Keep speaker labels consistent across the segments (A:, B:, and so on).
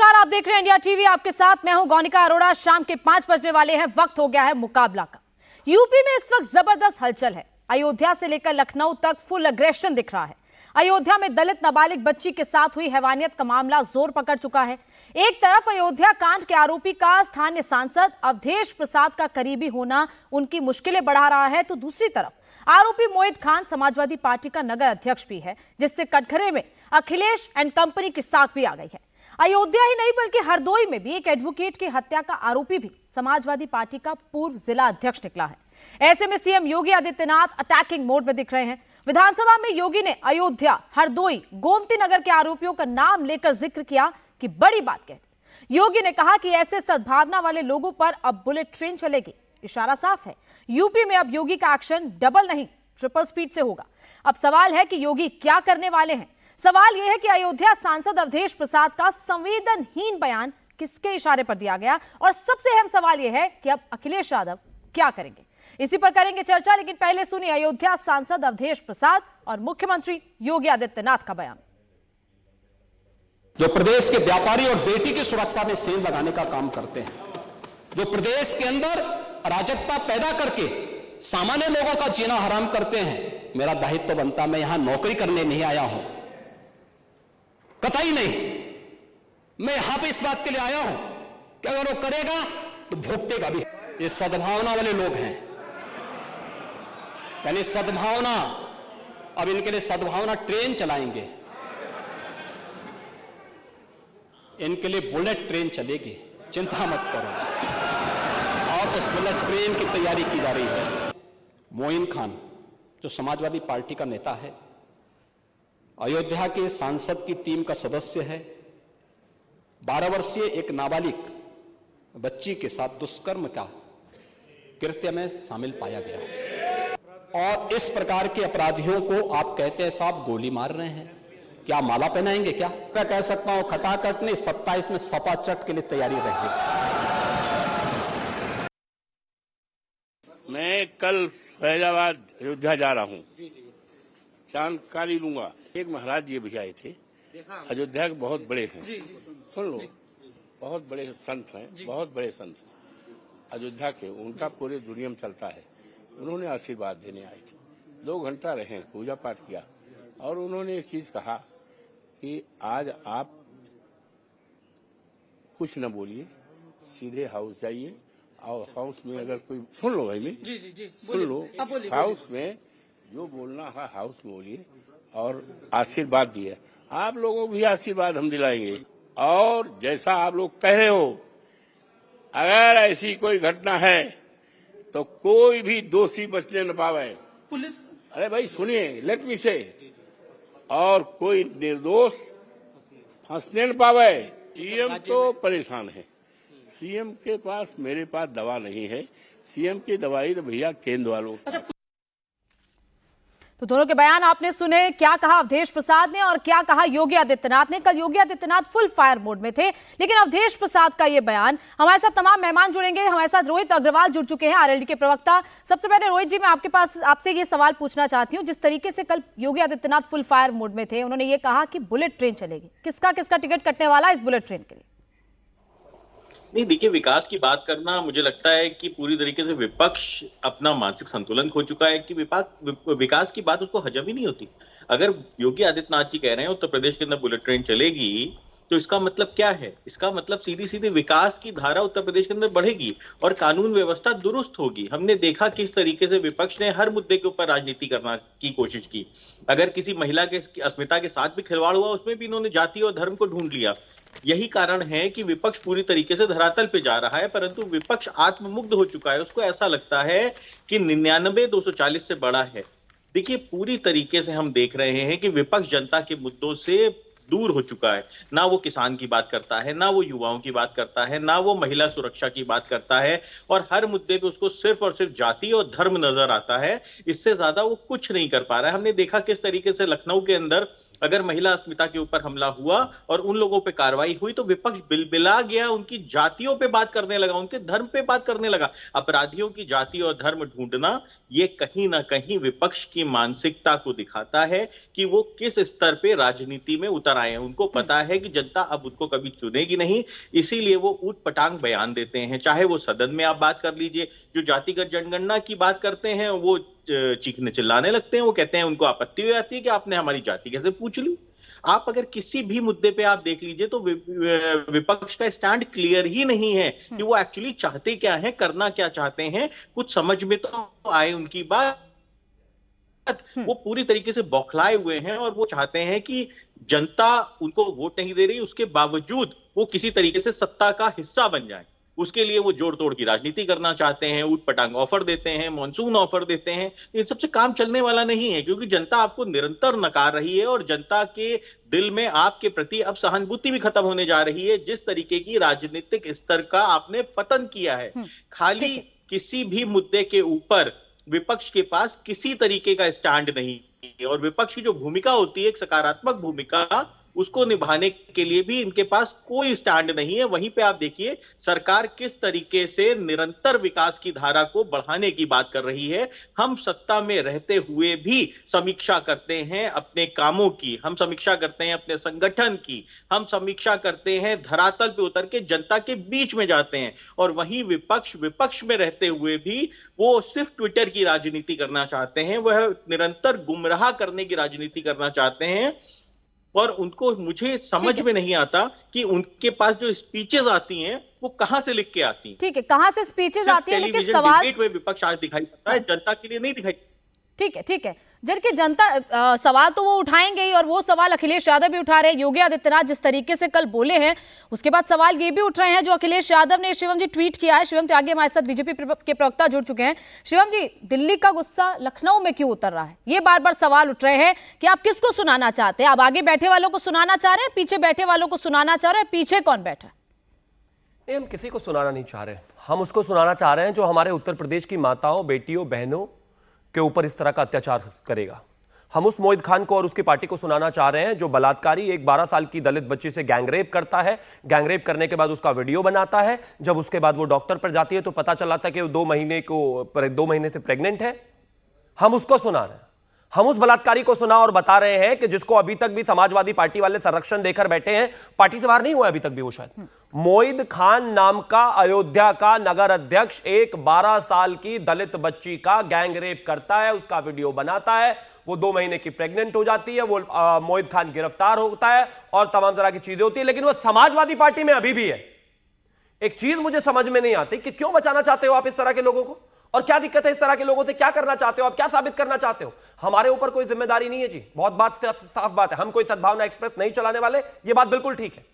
A: नमस्कार, आप देख रहे हैं इंडिया टीवी। आपके साथ मैं हूं गौनिका अरोड़ा। शाम के 5 बजने वाले हैं, वक्त हो गया है मुकाबला का। यूपी में इस वक्त जबरदस्त हलचल है। अयोध्या से लेकर लखनऊ तक फुल अग्रेशन दिख रहा है। अयोध्या में दलित नाबालिग बच्ची के साथ हुई हैवानियत का मामला जोर पकड़ चुका है। एक तरफ अयोध्या कांड के आरोपी का स्थानीय सांसद अवधेश प्रसाद का करीबी होना उनकी मुश्किलें बढ़ा रहा है, तो दूसरी तरफ आरोपी मोहित खान समाजवादी पार्टी का नगर अध्यक्ष भी है, जिससे कटघरे में अखिलेश एंड कंपनी की साख भी आ गई है। अयोध्या ही नहीं बल्कि हरदोई में भी एक एडवोकेट की हत्या का आरोपी भी समाजवादी पार्टी का पूर्व जिला अध्यक्ष निकला है। ऐसे में CM Yogi Adityanath attacking mode में दिख रहे हैं। विधानसभा में योगी ने अयोध्या, हरदोई, गोमती नगर के आरोपियों का नाम लेकर जिक्र किया कि बड़ी बात कहते। योगी ने कहा कि ऐसे सद्भावना वाले लोगों पर अब बुलेट ट्रेन चलेगी। इशारा साफ है, यूपी में अब योगी का एक्शन डबल नहीं ट्रिपल स्पीड से होगा। अब सवाल है कि योगी क्या करने वाले हैं। सवाल यह है कि अयोध्या सांसद अवधेश प्रसाद का संवेदनहीन बयान किसके इशारे पर दिया गया, और सबसे अहम सवाल यह है कि अब अखिलेश यादव क्या करेंगे। इसी पर करेंगे चर्चा, लेकिन पहले सुनिए अयोध्या सांसद अवधेश प्रसाद और मुख्यमंत्री योगी आदित्यनाथ का बयान।
B: जो प्रदेश के व्यापारी और बेटी की सुरक्षा में सेल लगाने का काम करते हैं, जो प्रदेश के अंदर अराजकता पैदा करके सामान्य लोगों का जीना हराम करते हैं, मेरा दायित्व बनता, मैं यहां नौकरी करने नहीं आया हूं, कतई नहीं। मैं यहां पे इस बात के लिए आया हूं कि अगर वो करेगा तो भुगतेगा भी। ये सद्भावना वाले लोग हैं, यानी सद्भावना, अब इनके लिए सद्भावना ट्रेन चलाएंगे, इनके लिए बुलेट ट्रेन चलेगी, चिंता मत करो। और उस बुलेट ट्रेन की तैयारी की जा रही है। मोहित खान जो समाजवादी पार्टी का नेता है, अयोध्या के सांसद की टीम का सदस्य है, 12 वर्षीय एक नाबालिग बच्ची के साथ दुष्कर्म का कृत्य में शामिल पाया गया। और इस प्रकार के अपराधियों को आप कहते हैं साहब गोली मार रहे हैं, क्या माला पहनाएंगे क्या? मैं कह सकता हूं खटाखट नहीं, 27 में सपाचट के लिए तैयारी रहेगी।
C: मैं कल फैजाबाद अयोध्या जा रहा हूं, जानकारी लूंगा। एक महाराज जी भी आए थे, अयोध्या के बहुत बड़े हैं, सुन लो, बहुत बड़े संत हैं, बहुत बड़े संत अयोध्या के, उनका पूरे दुनिया में चलता है। उन्होंने आशीर्वाद देने आए थे, 2 घंटा रहे, पूजा पाठ किया, और उन्होंने एक चीज कहा कि आज आप कुछ न बोलिए, सीधे हाउस जाइए, और हाउस में अगर कोई, सुन लो भाई, जी सुन लो, हाउस में जो बोलना है हाउस में बोलिए, और आशीर्वाद दिए। आप लोगों को भी आशीर्वाद हम दिलाएंगे, और जैसा आप लोग कह रहे हो, अगर ऐसी कोई घटना है तो कोई भी दोषी बचने न पावे। पुलिस, अरे भाई सुनिए, लेट मी से, और कोई निर्दोष फंसने न पावे। सीएम तो परेशान है, सीएम के पास, मेरे पास दवा नहीं है। सीएम की दवाई तो भैया केंद्र वालों।
A: तो दोनों के बयान आपने सुने, क्या कहा अवधेश प्रसाद ने और क्या कहा योगी आदित्यनाथ ने। कल Yogi Adityanath full fire mode में थे, लेकिन अवधेश प्रसाद का ये बयान। हमारे साथ तमाम मेहमान जुड़ेंगे। हमारे साथ रोहित अग्रवाल जुड़ चुके हैं, आरएलडी के प्रवक्ता। सबसे पहले रोहित जी, मैं आपसे ये सवाल पूछना चाहती हूँ, जिस तरीके से कल Yogi Adityanath full fire mode में थे, उन्होंने ये कहा कि बुलेट ट्रेन चलेगी, किसका टिकट कटने वाला है इस बुलेट ट्रेन के लिए?
D: नहीं, देखिए, विकास की बात करना, मुझे लगता है कि पूरी तरीके से विपक्ष अपना मानसिक संतुलन खो चुका है कि विकास की बात उसको हजम ही नहीं होती। अगर योगी आदित्यनाथ जी कह रहे हैं उत्तर प्रदेश के अंदर बुलेट ट्रेन चलेगी, तो इसका मतलब क्या है? इसका मतलब सीधी सीधी विकास की धारा उत्तर प्रदेश के अंदर बढ़ेगी और कानून व्यवस्था दुरुस्त होगी। हमने देखा किस तरीके से विपक्ष ने हर मुद्दे के ऊपर राजनीति करना की कोशिश की। अगर किसी महिला के अस्मिता के साथ भी खिलवाड़ हुआ, उसमें भी इन्होंने जाति और धर्म को ढूंढ लिया। यही कारण है कि विपक्ष पूरी तरीके से धरातल पे जा रहा है, परंतु विपक्ष आत्ममुग्ध हो चुका है। उसको ऐसा लगता है कि 99 240 से बड़ा है। देखिए, पूरी तरीके से हम देख रहे हैं कि विपक्ष जनता के मुद्दों से दूर हो चुका है। ना वो किसान की बात करता है, ना वो युवाओं की बात करता है, ना वो महिला सुरक्षा की बात करता है, और हर मुद्दे पे उसको सिर्फ और सिर्फ जाति और धर्म नजर आता है। इससे ज्यादा वो कुछ नहीं कर पा रहा है। हमने देखा किस तरीके से लखनऊ के अंदर अगर महिला अस्मिता के ऊपर हमला हुआ और उन लोगों पे कार्रवाई हुई तो विपक्ष बिलबिला गया, उनकी जातियों पे बात करने लगा, उनके धर्म पे बात करने लगा। अपराधियों की जाति और धर्म ढूंढना ये कहीं ना कहीं विपक्ष की मानसिकता को दिखाता है कि वो किस स्तर पे राजनीति में उतर आए हैं। उनको पता है कि जनता अब उनको कभी चुनेगी नहीं, इसीलिए वो ऊट पटांग बयान देते हैं। चाहे वो सदन में आप बात कर लीजिए, जो जातिगत जनगणना की बात करते हैं वो चीखने चिल्लाने लगते हैं, वो कहते हैं उनको आपत्ति हो जाती है कि आपने हमारी जाति कैसे पूछ ली। आप अगर किसी भी मुद्दे पे आप देख लीजिए तो विपक्ष का स्टैंड क्लियर ही नहीं है कि वो एक्चुअली चाहते क्या है, करना क्या चाहते हैं। कुछ समझ में तो आए उनकी बात, वो पूरी तरीके से बौखलाए हुए हैं और वो चाहते हैं कि जनता उनको वोट नहीं दे रही, उसके बावजूद वो किसी तरीके से सत्ता का हिस्सा बन जाए। उसके लिए वो जोड़ तोड़ की राजनीति करना चाहते हैं, ऊट पटांग ऑफर देते हैं, मॉनसून ऑफर देते हैं। इन सबसे काम चलने वाला नहीं है, क्योंकि जनता आपको निरंतर नकार रही है और जनता के दिल में आपके प्रति अब सहानुभूति भी खत्म होने जा रही है, जिस तरीके की राजनीतिक स्तर का आपने पतन किया है। खाली किसी भी मुद्दे के ऊपर विपक्ष के पास किसी तरीके का स्टैंड नहीं है और विपक्ष की जो भूमिका होती है, एक सकारात्मक भूमिका, उसको निभाने के लिए भी इनके पास कोई स्टैंड नहीं है। वहीं पे आप देखिए सरकार किस तरीके से निरंतर विकास की धारा को बढ़ाने की बात कर रही है। हम सत्ता में रहते हुए भी समीक्षा करते हैं अपने कामों की, हम समीक्षा करते हैं अपने संगठन की, हम समीक्षा करते हैं धरातल पे उतर के जनता के बीच में जाते हैं। और वहीं विपक्ष में रहते हुए भी वो सिर्फ ट्विटर की राजनीति करना चाहते हैं, वह निरंतर गुमराह करने की राजनीति करना चाहते हैं। और उनको, मुझे समझ में नहीं आता कि उनके पास जो स्पीचेस आती हैं वो कहां से लिख के आती हैं।
A: ठीक है, कहां से स्पीचेस आती है, लेकिन सवाल
D: डिबेट में विपक्ष आज दिखाई पड़ता है, जनता के लिए नहीं दिखाई।
A: ठीक है जबकि जनता सवाल तो वो उठाएंगे ही, और वो सवाल अखिलेश यादव भी उठा रहे हैं। योगी आदित्यनाथ जिस तरीके से कल बोले हैं, उसके बाद सवाल ये भी उठ रहे हैं जो अखिलेश यादव ने शिवम जी ट्वीट किया है। शिवम त्यागी हमारे साथ बीजेपी के प्रवक्ता जुड़ चुके हैं। शिवम जी, दिल्ली का गुस्सा लखनऊ में क्यों उतर रहा है, ये बार बार सवाल उठ रहे हैं कि आप किसको सुनाना चाहते हैं? आप आगे बैठे वालों को सुनाना चाह रहे हैं, पीछे बैठे वालों को सुनाना चाह रहे हैं? पीछे कौन बैठा है?
E: नहीं, हम किसी को सुनाना नहीं चाह रहे, हम उसको सुनाना चाह रहे हैं जो हमारे उत्तर प्रदेश की माताओं, बेटियों, बहनों के ऊपर इस तरह का अत्याचार करेगा। हम उस मोहित खान को और उसकी पार्टी को सुनाना चाह रहे हैं जो बलात्कारी एक 12 साल की दलित बच्ची से गैंगरेप करता है, गैंगरेप करने के बाद उसका वीडियो बनाता है। जब उसके बाद वो डॉक्टर पर जाती है तो पता चला था कि वो 2 महीने से प्रेग्नेंट है। हम उसको सुना रहे हैं, हम उस बलात्कारी को सुना और बता रहे हैं कि जिसको अभी तक भी समाजवादी पार्टी वाले संरक्षण देकर बैठे हैं, पार्टी से बाहर नहीं हुआ अभी तक भी वो शायद। मोहित खान नाम का अयोध्या का नगर अध्यक्ष एक 12 साल की दलित बच्ची का गैंगरेप करता है, उसका वीडियो बनाता है, वो 2 महीने की प्रेग्नेंट हो जाती है, वो मोहित खान गिरफ्तार होता है और तमाम तरह की चीजें होती है, लेकिन वो समाजवादी पार्टी में अभी भी है। एक चीज मुझे समझ में नहीं आती कि क्यों बचाना चाहते हो आप इस तरह के लोगों को, और क्या दिक्कत है इस तरह के लोगों से? क्या करना चाहते हो आप, क्या साबित करना चाहते हो? हमारे ऊपर कोई जिम्मेदारी नहीं है जी, बहुत बात साफ बात है। हम कोई सद्भावना एक्सप्रेस नहीं चलाने वाले, ये बात बिल्कुल ठीक है।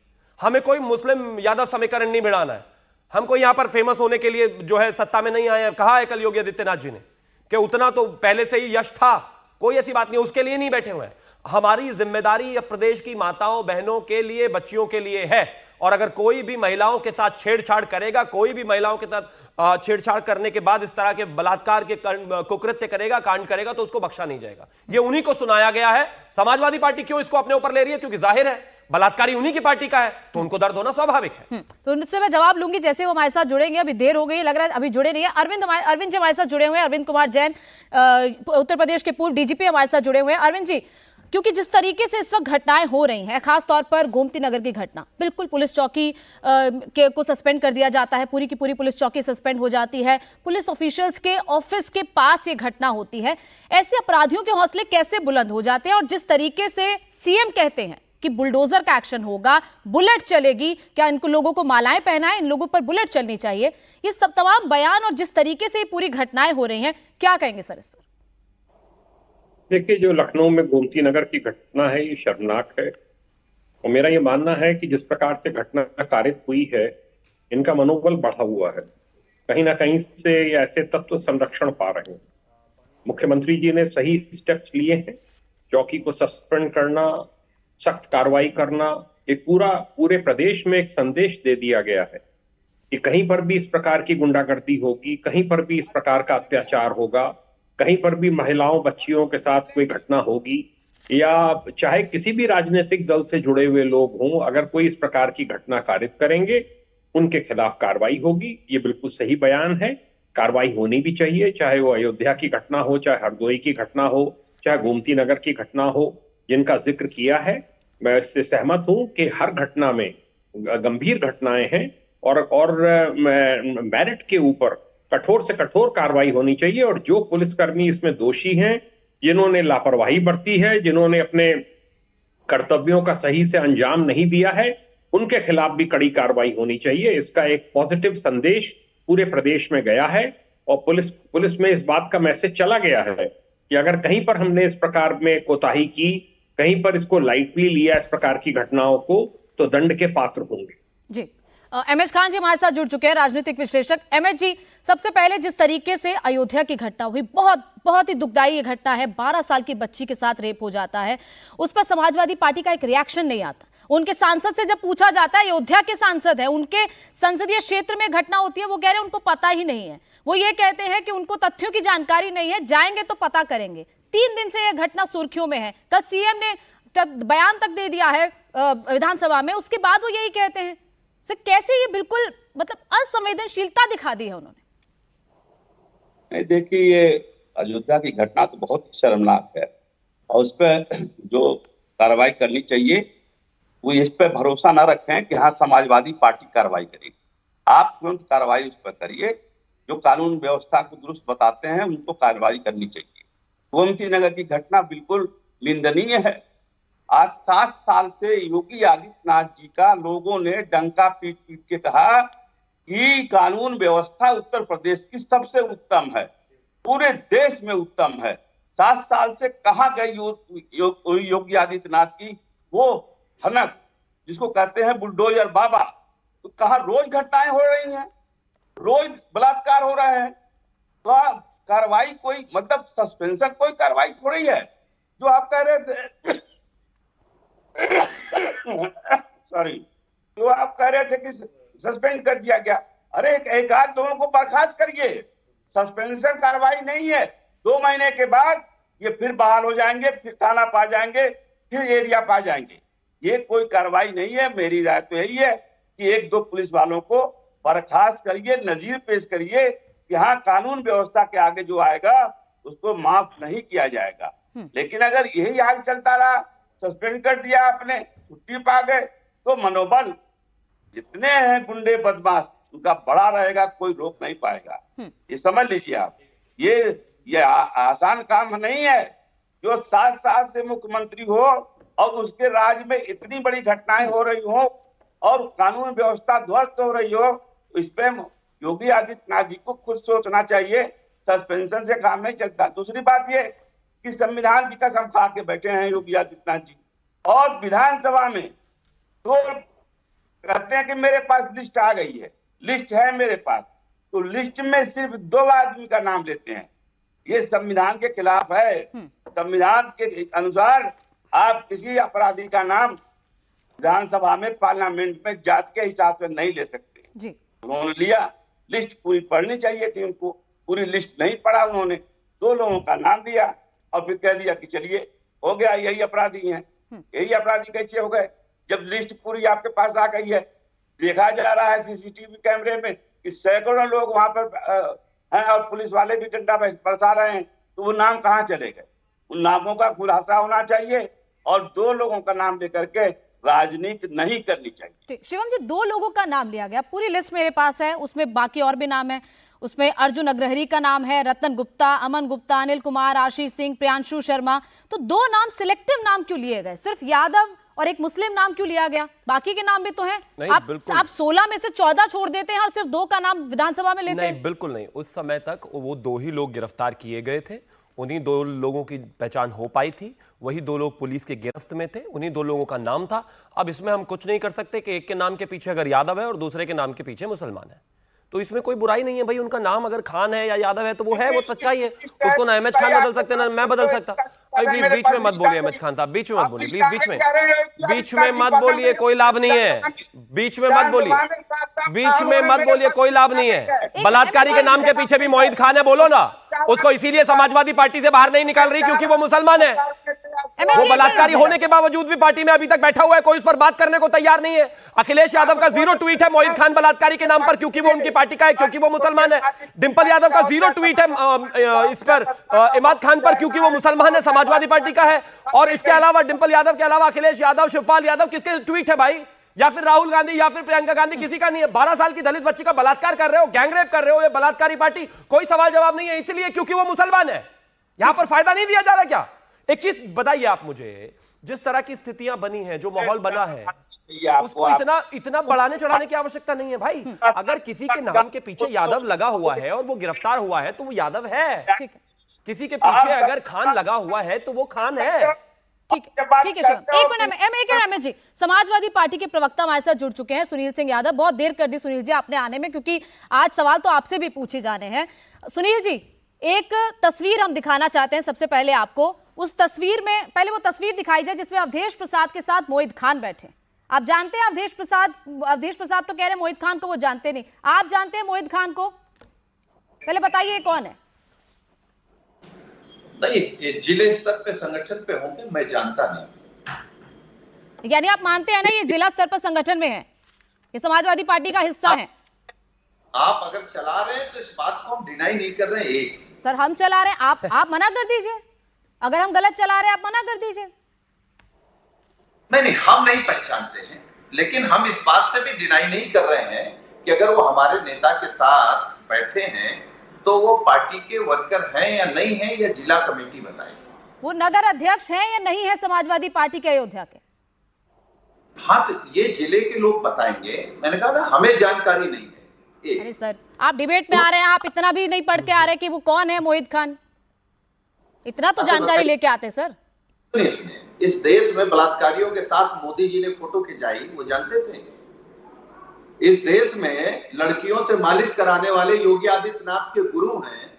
E: हमें कोई मुस्लिम यादव समीकरण नहीं भिड़ाना है। हम कोई यहां पर फेमस होने के लिए जो है सत्ता में नहीं आए हैं। कहा है कल योगी आदित्यनाथ जी ने कि उतना तो पहले से ही यश था, कोई ऐसी बात नहीं, उसके लिए नहीं बैठे हुए हैं। हमारी जिम्मेदारी प्रदेश की माताओं, बहनों के लिए, बच्चियों के लिए है। और अगर कोई भी महिलाओं के साथ छेड़छाड़ करेगा, कोई भी महिलाओं के साथ छेड़छाड़ करने के बाद इस तरह के बलात्कार के कुकृत्य करेगा, कांड करेगा, तो उसको बख्शा नहीं जाएगा। ये उन्हीं को सुनाया गया है। समाजवादी पार्टी क्यों इसको अपने ऊपर ले रही है? क्योंकि जाहिर है बलात्कारी उन्हीं की पार्टी का है, तो उनको दर्द होना स्वाभाविक है।
A: तो उनसे मैं जवाब लूंगी जैसे वो हमारे साथ जुड़ेंगे। अभी देर हो गई, लग रहा है अभी जुड़े नहीं है। अरविंद जी हमारे साथ जुड़े हुए हैं, अरविंद कुमार जैन, उत्तर प्रदेश के पूर्व डीजीपी हमारे साथ जुड़े हुए हैं। अरविंद जी, क्योंकि जिस तरीके से इस वक्त घटनाएं हो रही हैं, खास तौर पर गोमती नगर की घटना, बिल्कुल पुलिस चौकी को सस्पेंड कर दिया जाता है, पूरी की पूरी पुलिस चौकी सस्पेंड हो जाती है, पुलिस ऑफिशियल्स के ऑफिस के पास ये घटना होती है। ऐसे अपराधियों के हौसले कैसे बुलंद हो जाते हैं? और जिस तरीके से सीएम कहते हैं कि बुलडोजर का एक्शन होगा, बुलेट चलेगी, क्या इनको लोगों को मालाएं पहनाएं, इन लोगों पर बुलेट चलनी चाहिए, ये सब तमाम बयान और जिस तरीके से ये पूरी घटनाएं हो रही हैं, क्या कहेंगे सर इस पर?
F: देखिए, जो लखनऊ में गोमती नगर की घटना है ये शर्मनाक है, और मेरा ये मानना है कि जिस प्रकार से घटना कारित हुई है, इनका मनोबल बढ़ा हुआ है। कहीं ना कहीं से ये ऐसे तत्व संरक्षण पा रहे हैं। मुख्यमंत्री जी ने सही स्टेप्स लिए हैं, चौकी को सस्पेंड करना, सख्त कार्रवाई करना, एक पूरे प्रदेश में एक संदेश दे दिया गया है कि कहीं पर भी इस प्रकार की गुंडागर्दी होगी, कहीं पर भी इस प्रकार का अत्याचार होगा, कहीं पर भी महिलाओं, बच्चियों के साथ कोई घटना होगी, या चाहे किसी भी राजनीतिक दल से जुड़े हुए लोग हों, अगर कोई इस प्रकार की घटना कारित करेंगे उनके खिलाफ कार्रवाई होगी। ये बिल्कुल सही बयान है, कार्रवाई होनी भी चाहिए, चाहे वो अयोध्या की घटना हो, चाहे हरदोई की घटना हो, चाहे गोमती नगर की घटना हो, जिनका जिक्र किया है। मैं इससे सहमत हूं कि हर घटना में गंभीर घटनाएं हैं और मेरिट के ऊपर कठोर से कठोर कार्रवाई होनी चाहिए। और जो पुलिसकर्मी इसमें दोषी हैं, जिन्होंने लापरवाही बरती है, जिन्होंने अपने कर्तव्यों का सही से अंजाम नहीं दिया है, उनके खिलाफ भी कड़ी कार्रवाई होनी चाहिए। इसका एक पॉजिटिव संदेश पूरे प्रदेश में गया है और पुलिस में इस बात का मैसेज चला गया है कि अगर कहीं पर हमने इस प्रकार में कोताही की, कहीं पर इसको लाइटली लिया इस प्रकार की घटनाओं को, तो दंड के पात्र होंगे।
A: जी, एमएच खान जी हमारे साथ जुड़ चुके हैं, राजनीतिक विश्लेषक। एमएच जी, सबसे पहले जिस तरीके से अयोध्या की घटना हुई, बहुत ही दुखदाई ये घटना है। 12 साल की बच्ची के साथ रेप हो जाता है, उस पर समाजवादी पार्टी का एक रिएक्शन नहीं आता। उनके सांसद से जब पूछा जाता है, अयोध्या के सांसद है, उनके संसदीय क्षेत्र में घटना होती है, वो कह रहे हैं उनको पता ही नहीं है। वो ये कहते हैं कि उनको तथ्यों की जानकारी नहीं है, जाएंगे तो पता करेंगे। 3 दिन से यह घटना सुर्खियों में है। कल सीएम ने बयान तक दे दिया है विधानसभा में, उसके बाद वो यही कहते हैं। सर, कैसे ये बिल्कुल मतलब असंवेदनशीलता दिखा दी है उन्होंने?
G: नहीं, देखिए, ये अयोध्या की घटना तो बहुत शर्मनाक है और उस पर जो कार्रवाई करनी चाहिए वो इस पर भरोसा न रखें कि हाँ समाजवादी पार्टी कार्रवाई करेगी। आप तुरंत कार्रवाई उस पर करिए, जो कानून व्यवस्था को दुरुस्त बताते हैं उनको कार्रवाई करनी चाहिए। गोमती नगर की घटना बिल्कुल निंदनीय है। आज 60 साल से योगी आदित्यनाथ जी का लोगों ने डंका पीट पीट के कहा कि कानून व्यवस्था उत्तर प्रदेश की सबसे उत्तम है, पूरे देश में उत्तम है। 60 साल से कहाँ गई योगी आदित्यनाथ की वो हनक, जिसको कहते हैं बुलडोजर बाबा? तो कहाँ रोज घटनाएं हो रही हैं, रोज बलात्कार हो रहे हैं। तो कार्रवाई कोई मतलब सस्पेंशन कोई कार्रवाई थोड़ी है जो आप कह रहे थे। सॉरी, जो आप कह रहे थे कि सस्पेंड कर दिया गया। अरे एक आध लोगों को बर्खास्त करिए, सस्पेंशन कार्रवाई नहीं है। 2 महीने के बाद ये फिर बहाल हो जाएंगे, फिर थाना पा जाएंगे, फिर एरिया पा जाएंगे। ये कोई कार्रवाई नहीं है। मेरी राय तो यही है कि 1-2 पुलिस वालों को बर्खास्त करिए, नजीर पेश करिए कि हाँ कानून व्यवस्था के आगे जो आएगा उसको माफ नहीं किया जाएगा। लेकिन अगर यही हाल चलता रहा, सस्पेंड कर दिया आपने, छुट्टी पा गए, तो मनोबल जितने हैं गुंडे बदमाश उनका बड़ा रहेगा, कोई रोक नहीं पाएगा। ये समझ लीजिए आप। ये आसान काम नहीं है। जो 7 साल से मुख्यमंत्री हो और उसके राज्य में इतनी बड़ी घटनाएं हो रही हो और कानून व्यवस्था ध्वस्त हो रही हो, इस पे योगी आदित्यनाथ जी को खुद सोचना चाहिए। सस्पेंशन से काम नहीं चलता। दूसरी बात ये कि संविधान की कसम खा के बैठे हैं योगी आदित्यनाथ जी, और विधानसभा में तो कहते हैं कि मेरे पास लिस्ट आ गई है, लिस्ट है मेरे पास, तो लिस्ट में सिर्फ 2 आदमी का नाम लेते हैं। ये संविधान के खिलाफ है। संविधान के अनुसार आप किसी अपराधी का नाम विधानसभा में, पार्लियामेंट में जात के हिसाब से नहीं ले सकते जी। उन्होंने लिया, लिस्ट पूरी पढ़नी चाहिए थी उनको, पूरी लिस्ट नहीं पढ़ा उन्होंने, 2 लोगों का नाम दिया और फिर कह दिया कि चलिए हो गया, यही अपराधी हैं। यही अपराधी कैसे हो गए जब लिस्ट पूरी आपके पास आ गई है? देखा जा रहा है सीसीटीवी कैमरे में कि सैकड़ों लोग वहां पर हैं और पुलिस वाले भी डंडा बरसा रहे हैं, तो वो नाम कहाँ चले गए? उन नामों का खुलासा होना चाहिए और 2 लोगों का नाम लेकर के राजनीति नहीं करनी चाहिए।
A: शिवम जी, 2 लोगों का नाम लिया गया, पूरी लिस्ट मेरे पास है, उसमें बाकी और भी नाम है। उसमें अर्जुन अग्रहरी का नाम है, रतन गुप्ता, अमन गुप्ता, अनिल कुमार, आशीष सिंह, प्रियांशु शर्मा। तो 2 नाम सिलेक्टिव नाम क्यों लिए गए? सिर्फ यादव और एक मुस्लिम नाम क्यों लिया गया? बाकी के नाम भी तो हैं। आप 16 में से 14 छोड़ देते हैं और सिर्फ 2 का नाम विधानसभा में लेते हैं।
E: नहीं, बिल्कुल नहीं। उस समय तक वो 2 ही लोग गिरफ्तार किए गए थे, उन्हीं 2 लोगों की पहचान हो पाई थी, वही 2 लोग पुलिस के गिरफ्त में थे, उन्हीं 2 लोगों का नाम था। अब इसमें हम कुछ नहीं कर सकते कि एक के नाम के पीछे अगर यादव है और दूसरे के नाम के पीछे मुसलमान है, तो इसमें कोई बुराई नहीं है भाई। उनका नाम अगर खान है या यादव है तो वो है, वो सच्चाई है। उसको ना एमएच खान बदल सकते ना मैं बदल सकता। भाई प्लीज बीच में मत बोलिए एमएच खान साहब, बीच में मत बोलिए प्लीज, बीच में मत बोलिए, कोई लाभ नहीं है। बीच में मत बोलिए, बीच में मत बोलिए, कोई लाभ नहीं है। बलात्कारी के नाम के पीछे भी मोहित खान है, बोलो ना। उसको इसीलिए समाजवादी पार्टी से बाहर नहीं निकाल रही क्योंकि वो मुसलमान है। वो बलात्कारी होने के बावजूद भी पार्टी में अभी तक बैठा हुआ है, कोई उस पर बात करने को तैयार नहीं है। अखिलेश यादव का 0 ट्वीट है मोहित खान बलात्कारी के नाम पर, क्योंकि वो उनकी पार्टी का है, क्योंकि वो मुसलमान है। डिंपल यादव का 0 ट्वीट है इस पर इमाद खान पर, क्योंकि वो मुसलमान है, समाजवादी पार्टी का है। और इसके अलावा डिंपल यादव के अलावा अखिलेश यादव, शिवपाल यादव, किसके ट्वीट है भाई? या फिर राहुल गांधी या फिर प्रियंका गांधी, किसी का नहीं है। 12 साल की दलित बच्ची का बलात्कार कर रहे हो, गैंगरेप कर रहे हो, ये बलात्कारी पार्टी, कोई सवाल जवाब नहीं है, इसलिए क्योंकि वो मुसलमान है। यहां पर फायदा नहीं दिया जा रहा क्या? एक चीज बताइए आप मुझे, जिस तरह की स्थितियां बनी हैं, जो माहौल बना है, उसको इतना बढ़ाने चढ़ाने की आवश्यकता नहीं है भाई। अगर किसी के नाम के पीछे यादव लगा हुआ है और वो गिरफ्तार हुआ है तो वो यादव है। किसी के पीछे अगर खान लगा हुआ है तो वो खान है।
A: ठीक है शिवम, एक मिनट अमित जी, समाजवादी पार्टी के प्रवक्ता हमारे साथ जुड़ चुके हैं सुनील सिंह यादव। बहुत देर कर दी सुनील जी आपने आने में, क्योंकि आज सवाल तो आपसे भी पूछे जाने हैं। सुनील जी, एक तस्वीर हम दिखाना चाहते हैं सबसे पहले आपको। उस तस्वीर में पहले वो तस्वीर दिखाई जाए जिसमें अवधेश प्रसाद के साथ मोहित खान बैठे। आप जानते हैं अवधेश प्रसाद तो कह रहे हैं मोहित खान को वो जानते नहीं, आप जानते हैं मोहित खान को? पहले बताइए कौन है?
H: नहीं, जिले स्तर पे संगठन पे होंगे, मैं जानता नहीं।
A: यानी आप मानते हैं ना ये जिला स्तर पर संगठन में है, ये समाजवादी पार्टी का हिस्सा है?
H: आप अगर चला रहे हैं तो इस बात को हम डिनाई नहीं कर रहे हैं।
A: सर हम चला रहे हैं, आप मना कर दीजिए। अगर हम गलत चला रहे हैं आप मना कर दीजिए।
H: नहीं, हम नहीं पहचानते हैं, लेकिन हम इस बात से भी डिनाई नहीं कर रहे हैं कि अगर वो हमारे नेता के साथ बैठे हैं तो वो पार्टी के वर्कर हैं या नहीं है, या जिला कमेटी बताएगी।
A: वो नगर अध्यक्ष हैं या नहीं है समाजवादी पार्टी के अयोध्या के?
H: हाँ, तो ये जिले के लोग बताएंगे। मैंने कहा ना, हमें जानकारी नहीं है।
A: अरे सर, आप डिबेट में आ रहे हैं, आप इतना भी नहीं पढ़ के आ रहे कि वो कौन है मोहित खान? इतना तो जानकारी लेके आते सर।
H: सुनिए, इस देश में बलात्कारियों के साथ मोदी जी ने फोटो खिंचाई, वो जानते थे? इस देश में लड़कियों से मालिश कराने वाले योगी आदित्यनाथ के गुरु हैं,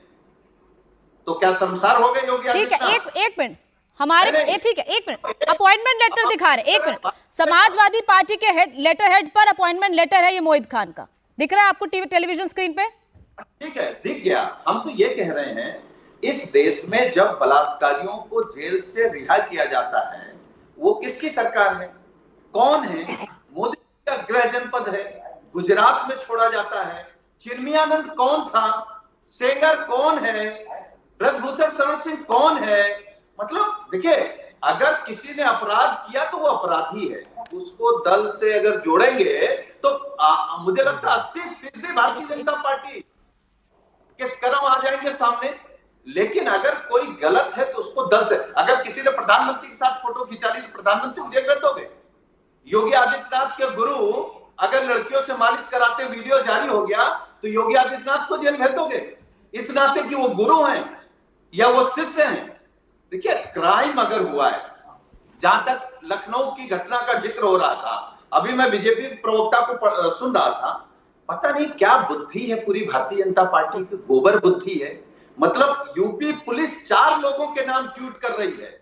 H: तो क्या संसार हो गए योगी आदित्यनाथ?
A: ठीक है, एक मिनट हमारे ठीक है, एक मिनट। अपॉइंटमेंट लेटर दिखा रहे, एक मिनट। समाजवादी पार्टी के लेटर हेड पर अपॉइंटमेंट लेटर है ये मोहित खान का, दिख रहा है आपको टेलीविजन स्क्रीन पे?
H: ठीक है, दिख गया। हम तो ये कह रहे हैं, इस देश में जब बलात्कारियों को जेल से रिहा किया जाता है, वो किसकी सरकार है? कौन है? मोदी का गृह जनपद है। गुजरात में छोड़ा जाता है। चिन्मयानंद कौन था? सेंगर कौन है? ब्रजभूषण शरण सिंह कौन है? मतलब देखिए, अगर किसी ने अपराध किया तो वो अपराधी है, उसको दल से अगर जोड़ेंगे तो मुझे लगता है 80% भारतीय जनता पार्टी के कदम आ जाएंगे सामने। लेकिन अगर कोई गलत है तो उसको दल से, अगर किसी ने प्रधानमंत्री के साथ फोटो खिंचा ली तो प्रधानमंत्री को जेल भेज दोगे? योगी आदित्यनाथ के गुरु अगर लड़कियों से मालिश कराते वीडियो जारी हो गया तो योगी आदित्यनाथ को जेल भेज दोगे, इस नाते कि वो गुरु हैं या वो शिष्य हैं? देखिए, क्राइम अगर हुआ है, जहां तक लखनऊ की घटना का जिक्र हो रहा था, अभी मैं बीजेपी प्रवक्ता को सुन रहा था, पता नहीं क्या बुद्धि है पूरी भारतीय जनता पार्टी की, गोबर बुद्धि है। मतलब यूपी पुलिस 4 लोगों के नाम ट्वीट कर रही है,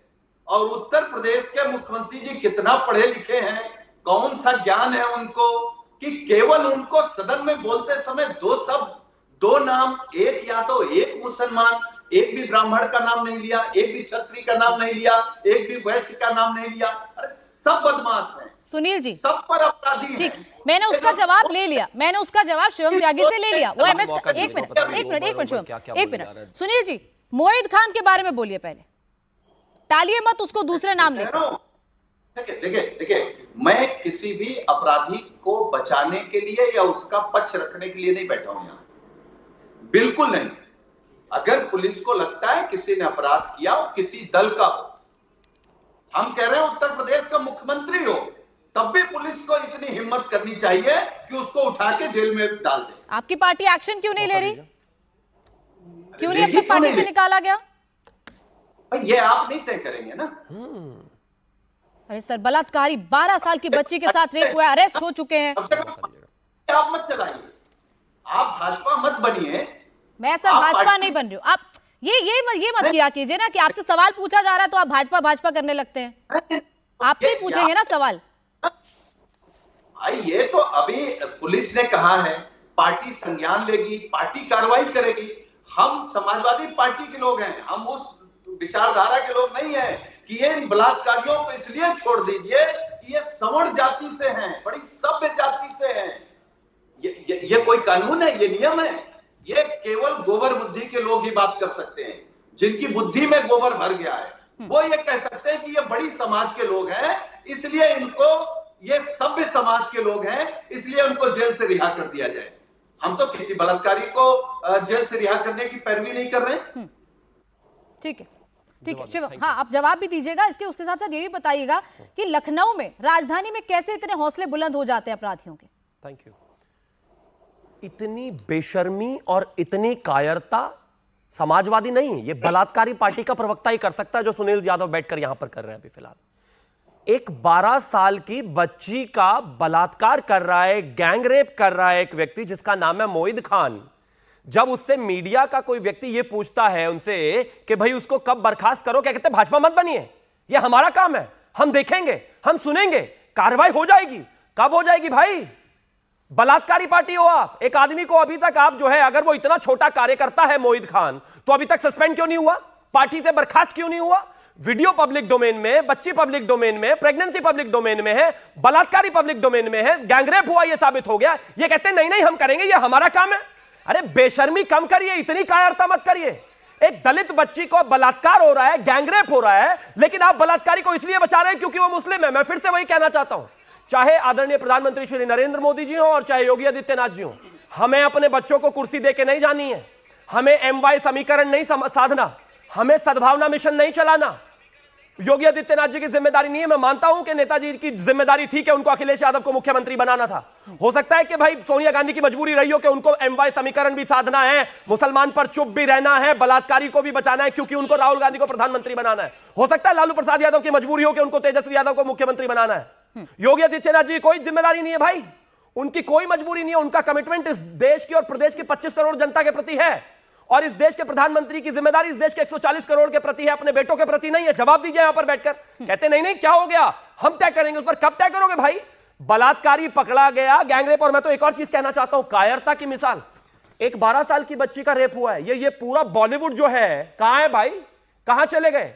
H: और उत्तर प्रदेश के मुख्यमंत्री जी कितना पढ़े लिखे हैं, कौन सा ज्ञान है उनको कि केवल उनको सदन में बोलते समय 2 शब्द, 2 नाम, एक या तो एक मुसलमान, एक भी ब्राह्मण का नाम नहीं लिया, एक भी क्षत्रिय का नाम नहीं लिया, एक भी वैश्य का नाम नहीं लिया। अरे सब बदमाश हैं
A: सुनील जी,
H: सब पर अपराधी।
A: ठीक, मैंने उसका जवाब ले लिया, मैंने उसका जवाब शिवम त्यागी से ले लिया। वो एक मिनट शिवम, एक मिनट। सुनील जी, मोहित खान के बारे में बोलिए पहले, टालिए मत उसको दूसरे नाम लेकर।
H: देखिए, मैं किसी भी अपराधी को बचाने के लिए या उसका पक्ष रखने के लिए नहीं बैठा हूं यहाँ, बिल्कुल नहीं। अगर पुलिस को लगता है किसी ने अपराध किया हो, किसी दल का हो, हम कह रहे हैं उत्तर प्रदेश का मुख्यमंत्री हो, तब भी पुलिस को इतनी हिम्मत करनी चाहिए कि उसको उठा के जेल में डाल दे।
A: आपकी पार्टी एक्शन क्यों नहीं ले रही? क्यों नहीं अब तक पार्टी से निकाला गया?
H: ये आप नहीं तय करेंगे ना।
A: अरे सर, बलात्कारी 12 साल की बच्ची के साथ रेप हुआ है, अरेस्ट हो चुके हैं।
H: आप मत चलाइए, आप भाजपा मत बनिए।
A: मैं सर भाजपा नहीं बन रही हूँ। आप ये मत किया कीजिए ना कि आपसे सवाल पूछा जा रहा है तो आप भाजपा करने लगते हैं। आपसे ही पूछेंगे ना सवाल।
H: ये तो अभी पुलिस ने कहा है, पार्टी संज्ञान लेगी, पार्टी कार्रवाई करेगी। हम समाजवादी पार्टी के लोग हैं, हम उस विचारधारा के लोग नहीं हैं कि ये इन बलात्कारियों को इसलिए छोड़ दीजिए कि ये सवर्ण जाति से हैं, बड़ी सभ्य जाति से हैं। ये कोई कानून है? ये नियम है? ये केवल गोबर बुद्धि के लोग ही बात कर सकते हैं, जिनकी बुद्धि में गोबर भर गया है। वो ये कह सकते हैं कि ये बड़ी समाज के लोग हैं, इसलिए इनको, ये सभ्य समाज के लोग हैं, इसलिए उनको जेल से रिहा कर दिया जाए। हम तो किसी बलात्कारी को जेल से रिहा करने की पैरवी नहीं कर रहे।
A: ठीक है, ठीक है शिवम, हाँ आप जवाब भी दीजिएगा इसके, उसके साथ साथ ये भी बताइएगा कि लखनऊ में, राजधानी में कैसे इतने हौसले बुलंद हो जाते हैं अपराधियों के।
E: Thank you. इतनी बेशर्मी और इतनी कायरता समाजवादी नहीं, ये बलात्कारी पार्टी का प्रवक्ता ही कर सकता है, जो सुनील यादव बैठकर यहां पर कर रहे हैं अभी फिलहाल। एक 12 साल की बच्ची का बलात्कार कर रहा है, गैंग रेप कर रहा है एक व्यक्ति जिसका नाम है मोहिद खान। जब उससे मीडिया का कोई व्यक्ति ये पूछता है उनसे कि भाई उसको कब बर्खास्त करो, क्या कहते हैं, भाजपा मत बनिए, ये हमारा काम है, हम देखेंगे, हम सुनेंगे, कार्रवाई हो जाएगी। कब हो जाएगी भाई? बलात्कारी पार्टी हो आप। एक आदमी को अभी तक आप जो है, अगर वो इतना छोटा कार्यकर्ता है मोहिद खान, तो अभी तक सस्पेंड क्यों नहीं हुआ? पार्टी से बर्खास्त क्यों नहीं हुआ? वीडियो पब्लिक डोमेन में, बच्ची पब्लिक डोमेन में, प्रेगनेंसी पब्लिक डोमेन में है, बलात्कारी पब्लिक डोमेन में है, गैंगरेप हुआ, ये साबित हो गया। ये कहते हैं नहीं नहीं हम करेंगे, ये हमारा काम है। अरे बेशर्मी कम करिए, इतनी कायरता मत करिए। एक दलित बच्ची को बलात्कार हो रहा है, गैंगरेप हो रहा है, लेकिन आप बलात्कारी को इसलिए बचा रहे हैं क्योंकि वो मुस्लिम है। मैं फिर से वही कहना चाहता हूं, चाहे आदरणीय प्रधानमंत्री श्री नरेंद्र मोदी जी हो और चाहे योगी आदित्यनाथ जी हो, हमें अपने बच्चों को कुर्सी देके नहीं जानी है, हमें MY समीकरण नहीं साधना, हमें सद्भावना मिशन नहीं चलाना। योगी आदित्यनाथ जी की जिम्मेदारी नहीं है। मैं मानता हूं कि नेताजी की जिम्मेदारी थी कि उनको अखिलेश यादव को मुख्यमंत्री बनाना था। हो सकता है कि भाई सोनिया गांधी की मजबूरी रही हो कि उनको MY समीकरण भी साधना है, मुसलमान पर चुप भी रहना है, बलात्कारी को भी बचाना है क्योंकि उनको राहुल गांधी को प्रधानमंत्री बनाना है। हो सकता है लालू प्रसाद यादव की मजबूरी हो कि उनको तेजस्वी यादव को मुख्यमंत्री बनाना है। योगी आदित्यनाथ जी की कोई जिम्मेदारी नहीं है भाई, उनकी कोई मजबूरी नहीं है। उनका कमिटमेंट इस देश की और प्रदेश की 25 करोड़ जनता के प्रति है, और इस देश के प्रधानमंत्री की जिम्मेदारी इस देश के 140 करोड़ के प्रति है, अपने बेटों के प्रति नहीं है। जवाब दीजिए यहां पर बैठकर। कहते नहीं नहीं क्या हो गया, हम तय करेंगे। उस पर कब तय करोगे भाई? बलात्कारी पकड़ा गया, गैंगरेप। और मैं तो एक और चीज कहना चाहता हूं, कायरता की मिसाल, एक 12 साल की बच्ची का रेप हुआ है। ये पूरा बॉलीवुड जो है कहां है भाई? कहां चले गए?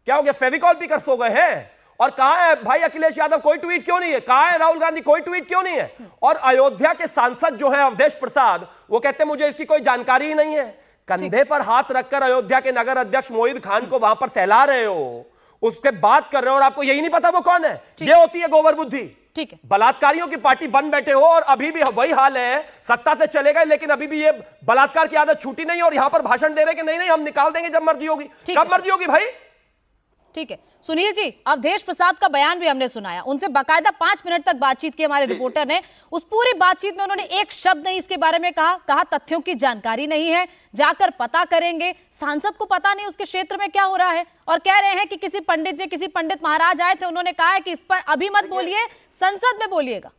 E: क्या हो गया, फेविकॉल पीकर सो गए हैं? और कहां है भाई अखिलेश यादव? कोई ट्वीट क्यों नहीं है? कहां है राहुल गांधी? कोई ट्वीट क्यों नहीं है? और अयोध्या के सांसद जो है अवधेश प्रसाद, वो कहते हैं मुझे इसकी कोई जानकारी ही नहीं है। कंधे पर हाथ रखकर अयोध्या के नगर अध्यक्ष मोहिद खान को वहां पर सहला रहे हो, उसके बात कर रहे हो, और आपको यही नहीं पता वो कौन है। ये होती है गोबर बुद्धि।
A: ठीक है,
E: बलात्कारियों की पार्टी बन बैठे हो, और अभी भी वही हाल है। सत्ता से चले गए लेकिन अभी भी ये बलात्कार की आदत छूटी नहीं, और यहां पर भाषण दे रहे कि नहीं नहीं हम निकाल देंगे जब मर्जी होगी। कब मर्जी होगी भाई?
A: ठीक है सुनील जी, अवधेश प्रसाद का बयान भी हमने सुनाया, उनसे बाकायदा 5 मिनट तक बातचीत की हमारे रिपोर्टर ने। उस पूरी बातचीत में उन्होंने एक शब्द नहीं इसके बारे में कहा तथ्यों की जानकारी नहीं है, जाकर पता करेंगे। सांसद को पता नहीं उसके क्षेत्र में क्या हो रहा है, और कह रहे हैं कि किसी पंडित महाराज आए थे, उन्होंने कहा है कि इस पर अभी मत बोलिए, संसद में बोलिएगा।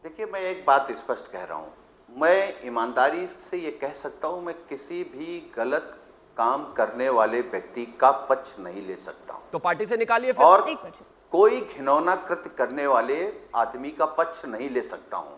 H: देखिए, मैं एक बात स्पष्ट कह रहा हूं, मैं ईमानदारी से ये कह सकता हूं, मैं किसी भी गलत काम करने वाले व्यक्ति का पक्ष नहीं ले सकता हूं।
E: तो पार्टी से निकालिए फिर।
H: और कोई घिनौना कृत्य करने वाले आदमी का पक्ष नहीं ले सकता हूं।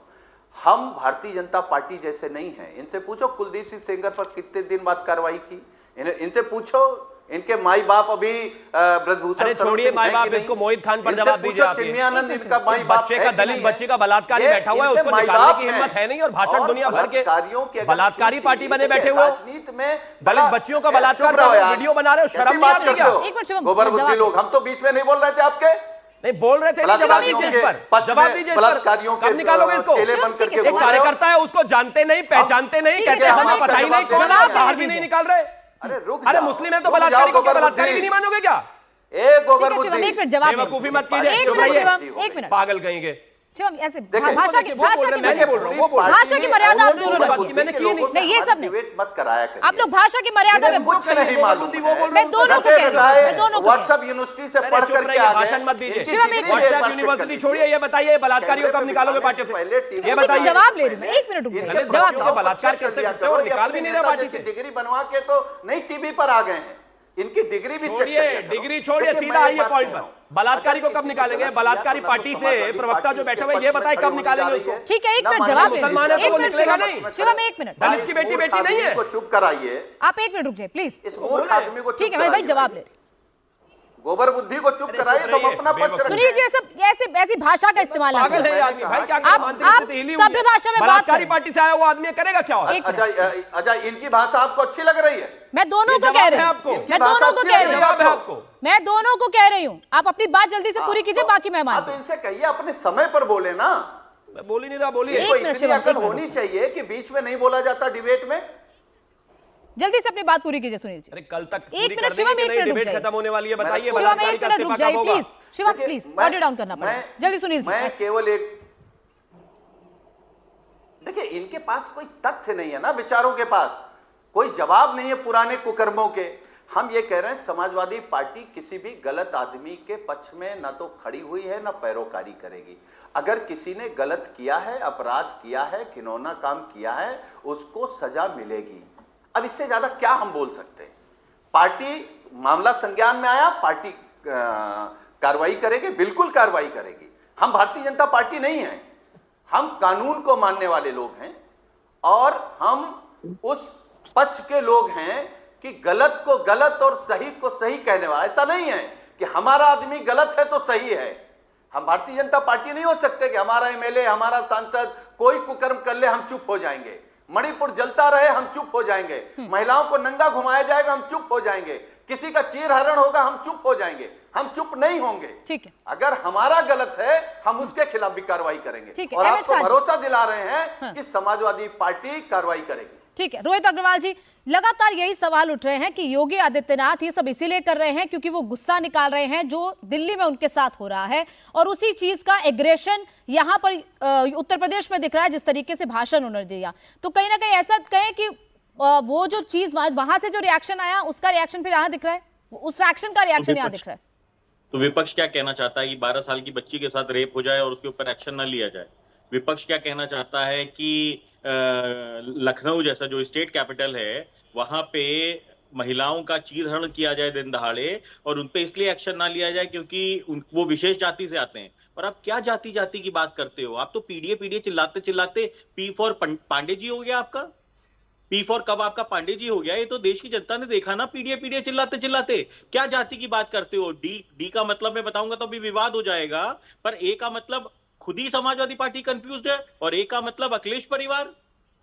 H: हम भारतीय जनता पार्टी जैसे नहीं हैं। इनसे पूछो कुलदीप सिंह सेंगर पर कितने दिन बाद कार्रवाई की, इनसे पूछो इनके माई बाप अभी ब्रजभूषण।
E: अरे छोड़िए माई बाप, इसको मोहित खान पर जवाब दीजिए आप।
H: चिन्मयानंद इनका माई बाप
E: बच्चे का, दलित बच्चे का बलात्कारी बैठा हुआ है, उसको निकालने की हिम्मत है नहीं, और भाषण दुनिया भर के बलात्कारी पार्टी बने बैठे हुए।
H: राजनीति में
E: दलित बच्चियों का बलात्कार कर रहे हो, वीडियो बना रहे हो, शर्म नहीं आती क्या?
H: गोबर बुद्धि लोग, हम तो बीच में नहीं बोल रहे थे आपके,
E: नहीं बोल रहे थे। जवाब दीजिए इस पर, जवाब दीजिए इस पर। कब निकालोगे इसको? एक कार्यकर्ता है, उसको जानते नहीं, पहचानते नहीं, कहते हमें पता ही नहीं, कौन है, बाहर भी नहीं निकाल रहे। अरे मुस्लिम है तो बलात्कारी को क्या बलात्कारी भी नहीं मानोगे क्या?
H: गोबर बुद्धि,
A: एक मिनट जवाब,
E: बेवकूफी मत कीजिए,
A: एक मिनट
E: पागल कहेंगे।
A: ऐसे
E: भाषा की
A: मर्यादा आप दोनों रखिए।
E: मैंने की
A: नहीं ये सब नहीं,
H: मत कराया करिए।
A: आप लोग भाषा की मर्यादा में
H: कुछ नहीं मालूम।
A: मैं दोनों को कह रहा हूं, मैं दोनों को।
H: व्हाट्सएप यूनिवर्सिटी से पढ़ करके आ गए,
E: भाषण मत दीजिए। व्हाट्सएप यूनिवर्सिटी छोड़िए, ये बताइए बलात्कारी को कब निकालोगे पार्टी से? ये बताइए।
A: जवाब ले रही हूं, एक मिनट रुक जाइए, जवाब।
E: बलात्कार करते और निकाल भी नहीं रहे पार्टी से।
H: डिग्री बनवा के तो नहीं टीवी पर आ गए हैं। इनकी डिग्री भी चेक
E: छोड़िए,
H: करिए करो।
E: डिग्री छोड़िए,
H: देखिए,
E: सीधा
H: मैं एक
E: आइए
H: बात
E: पॉइंट
H: कह रहा
E: पर।
H: हूं।
E: बलात्कारी को
H: अगर
E: कब
H: किसी
E: निकालेंगे?
H: गलत किया
E: बलात्कारी
H: तो ना
E: पार्टी
H: तो
E: से
H: समाजवादी
E: प्रवक्ता
H: पार्टी
E: जो बैठे
H: उसके
E: हुए, ये
H: पक्ष में
E: बताए
H: खड़ी
E: कब
H: होने
E: निकालेंगे
H: जा रही
E: उसको?
H: है।
A: ठीक है, एक
H: ना
A: मिनट
H: महिला
A: जवाब दे
E: मुसलमान है तो
A: एक
E: वो
A: मिनट
E: निकलेगा
A: शिवम,
E: नहीं।
A: शिवम एक मिनट,
E: दलित की बेटी बेटी नहीं है।
H: को चुप कराइए,
A: आप एक मिनट रुक जाइए प्लीज।
H: इस मूर्ख आदमी को चुप
A: ठीक है, मैं भाई
H: कराइए।
A: जवाब ले रही।
H: गोबर बुद्धि को चुप
E: अरे
H: कराइए,
E: चुप
H: तो हम
E: रहिए,
H: अपना पक्ष
E: बेवकूफ।
H: रखें।
A: सुनिए जी, ऐसे ऐसी भाषा का इस्तेमाल ना
E: पागल
A: करें।
E: है ये आदमी भाई, क्या
A: आप
E: मानसिक स्थिति हिली हुई है।
A: सभ्य भाषा में बात
E: बलात्कारी
A: करें।
E: पार्टी से आया हुआ आदमी करेगा क्या? और
A: एक
H: अजय, अजय, इनकी भाषा आपको अच्छी लग रही है?
A: मैं दोनों
E: ये
A: को कह
E: जवाब
A: रही
E: है
A: हूँ,
E: आपको?
A: मैं दोनों को कह रही
E: जवाब है
A: हूँ,
E: आपको?
A: मैं दोनों को कह रही हूँ। आप अपनी बात जल्दी से पूरी कीजिए, बाकी मैं
H: हाँ,
A: मान
H: तो इनसे कहिए अपने समय पर बोले ना।
E: मैं बोल ही नहीं रहा, बोलिए।
A: एक
H: इनको
A: मिनट
H: इतनी
A: शिवम,
H: अकल
A: एक मिनट
H: होनी
A: रुक
H: चाहिए कि बीच में नहीं बोला जाता डिबेट में।
A: जल्दी से अपनी बात पूरी कीजिए सुनील जी।
E: अरे कल तक
A: एक
E: पूरी
A: मिनट
E: कर
A: शिवम,
E: देंगे कि
A: एक
E: नहीं?
A: मिनट रुक
E: डिबेट
A: जाइए।
E: खत्म होने वाली है, बताइए।
A: शिवम
E: बलात्कारी
A: एक
E: का
A: मिनट रुक
E: इस्तीफा
A: जाइए
E: कब होगा?
A: प्लीज। शिवम
H: देखिए,
A: प्लीज
H: मैं-
A: ऑडियो डाउन करना पड़ेगा जल्दी सुनील जी।
H: मैं केवल एक, देखिए इनके पास कोई तथ्य नहीं है ना, विचारों के पास कोई जवाब नहीं है पुराने कुकर्मों के। हम ये कह रहे हैं समाजवादी पार्टी किसी भी गलत आदमी के पक्ष में ना तो खड़ी हुई है ना पैरोकारी करेगी। अगर किसी ने गलत किया है, अपराध किया है, घिनौना काम किया है, उसको सजा मिलेगी। अब इससे ज्यादा क्या हम बोल सकते हैं? पार्टी मामला संज्ञान में आया, पार्टी कार्रवाई करेगी, बिल्कुल कार्रवाई करेगी। हम भारतीय जनता पार्टी नहीं है, हम कानून को मानने वाले लोग हैं और हम उस पक्ष के लोग हैं कि गलत को गलत और सही को सही कहने वाला। ऐसा नहीं है कि हमारा आदमी गलत है तो सही है। हम भारतीय जनता पार्टी नहीं हो सकते कि हमारा एमएलए, हमारा सांसद कोई कुकर्म कर ले हम चुप हो जाएंगे, मणिपुर जलता रहे हम चुप हो जाएंगे, महिलाओं को नंगा घुमाया जाएगा हम चुप हो जाएंगे, किसी का चीरहरण होगा हम चुप हो जाएंगे। हम चुप नहीं होंगे।
A: ठीक है,
H: अगर हमारा गलत है हम उसके खिलाफ भी कार्रवाई करेंगे।
A: ठीक है,
H: और
A: एमएच
H: आपको
A: खान जी।
H: भरोसा दिला रहे हैं
A: हाँ।
H: कि समाजवादी पार्टी कार्रवाई करेगी।
A: ठीक है रोहित अग्रवाल जी, लगातार यही सवाल उठ रहे हैं कि योगी आदित्यनाथ ये सब इसीलिए कर रहे हैं क्योंकि वो गुस्सा निकाल रहे हैं जो दिल्ली में उनके साथ हो रहा है, और उसी चीज का एग्रेशन यहाँ पर उत्तर प्रदेश में दिख रहा है जिस तरीके से भाषण उन्होंने दिया। तो कहीं ना कहीं ऐसा कहें कि वो जो चीज वहां से जो रिएक्शन आया उसका रिएक्शन फिर यहाँ दिख रहा है, उस एक्शन का रिएक्शन यहाँ दिख रहा है।
D: तो विपक्ष क्या कहना चाहता है कि 12 साल की बच्ची के साथ रेप हो जाए और उसके ऊपर एक्शन ना लिया जाए? विपक्ष क्या कहना चाहता है कि लखनऊ जैसा जो स्टेट कैपिटल है वहां पे महिलाओं का चीरहरण किया जाए दिन दहाड़े और उनपे इसलिए एक्शन ना लिया जाए क्योंकि वो विशेष जाति से आते हैं? और आप क्या जाति जाति की बात करते हो? आप तो पीडीए चिल्लाते चिल्लाते पी फॉर पांडे जी हो गया आपका। पी फॉर कब आपका पांडे जी हो गया? ये तो देश की जनता ने देखा ना, पीडीए चिल्लाते चिल्लाते। क्या जाति की बात करते हो? डी का मतलब मैं बताऊंगा तो अभी विवाद हो जाएगा, पर ए का मतलब खुद ही समाजवादी पार्टी कंफ्यूज्ड है और ए का मतलब अखिलेश परिवार।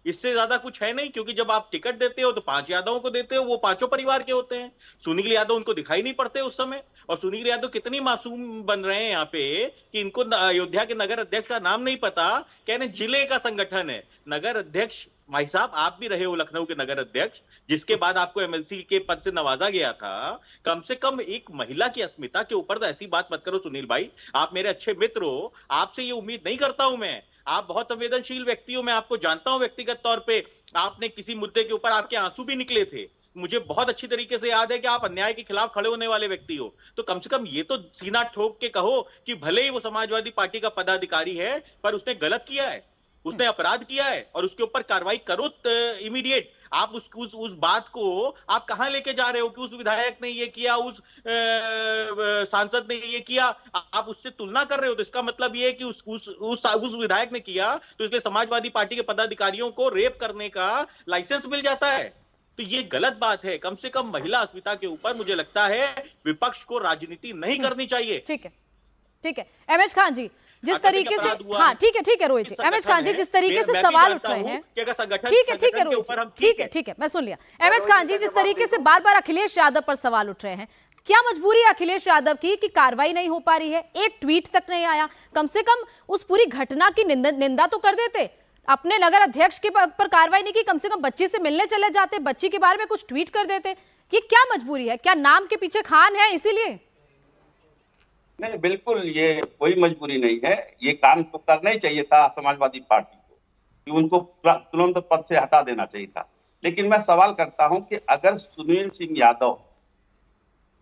D: इससे ज्यादा कुछ है नहीं, क्योंकि जब आप टिकट देते हो तो 5 यादवों को देते हो, वो 5 परिवार के होते हैं। सुनील यादव उनको दिखाई नहीं पड़ते उस समय, और सुनील यादव कितनी मासूम बन रहे हैं यहाँ पे कि इनको अयोध्या के नगर अध्यक्ष का नाम नहीं पता। कह रहे जिले का संगठन है नगर अध्यक्ष। भाई साहब आप भी रहे हो लखनऊ के नगर अध्यक्ष, जिसके बाद आपको एमएलसी के पद से नवाजा गया था। कम से कम एक महिला की अस्मिता के ऊपर तो ऐसी बात मत करो सुनील भाई। आप मेरे अच्छे मित्र हो, आपसे ये उम्मीद नहीं करता हूं मैं। आप बहुत संवेदनशील व्यक्ति हो, मैं आपको जानता हूं व्यक्तिगत तौर पे। आपने किसी मुद्दे के ऊपर आपके आंसू भी निकले थे, मुझे बहुत अच्छी तरीके से याद है कि आप अन्याय के खिलाफ खड़े होने वाले व्यक्ति हो। तो कम से कम ये तो सीना ठोक के कहो कि भले ही वो समाजवादी पार्टी का पदाधिकारी है पर उसने गलत किया है, उसने अपराध किया है और उसके ऊपर कार्रवाई करो इमीडिएट। आप उस बात को आप कहां लेके जा रहे हो कि उस विधायक ने ये किया, उस सांसद ने ये किया, आप उससे तुलना कर रहे हो। तो इसका मतलब ये है कि उस विधायक ने किया तो इसलिए समाजवादी पार्टी के पदाधिकारियों को रेप करने का लाइसेंस मिल जाता है। तो ये गलत बात है। कम से कम महिला अस्मिता के ऊपर मुझे लगता है विपक्ष को राजनीति नहीं करनी चाहिए।
A: ठीक है, ठीक है एमएच खान जी, जिस तरीके से, हाँ ठीक है रोहित जी, एमएच खान जी जिस तरीके से सवाल उठ रहे हैं, ठीक है रोहित जी, ठीक है मैं सुन लिया। एमएच खान जी जिस तरीके से बार बार अखिलेश यादव पर सवाल उठ रहे हैं, क्या मजबूरी है अखिलेश यादव की कि कार्रवाई नहीं हो पा रही है? एक ट्वीट तक नहीं आया, कम से कम उस पूरी घटना की निंदा तो कर देते। अपने नगर अध्यक्ष के पर कार्रवाई नहीं की, कम से कम बच्ची से मिलने चले जाते, बच्ची के बारे में कुछ ट्वीट कर देते। ये क्या मजबूरी है? क्या नाम के पीछे खान है इसीलिए?
G: नहीं, बिल्कुल ये कोई मजबूरी नहीं है। ये काम तो करना ही चाहिए था समाजवादी पार्टी को कि उनको तुरंत पद से हटा देना चाहिए था। लेकिन मैं सवाल करता हूं कि अगर सुनील सिंह यादव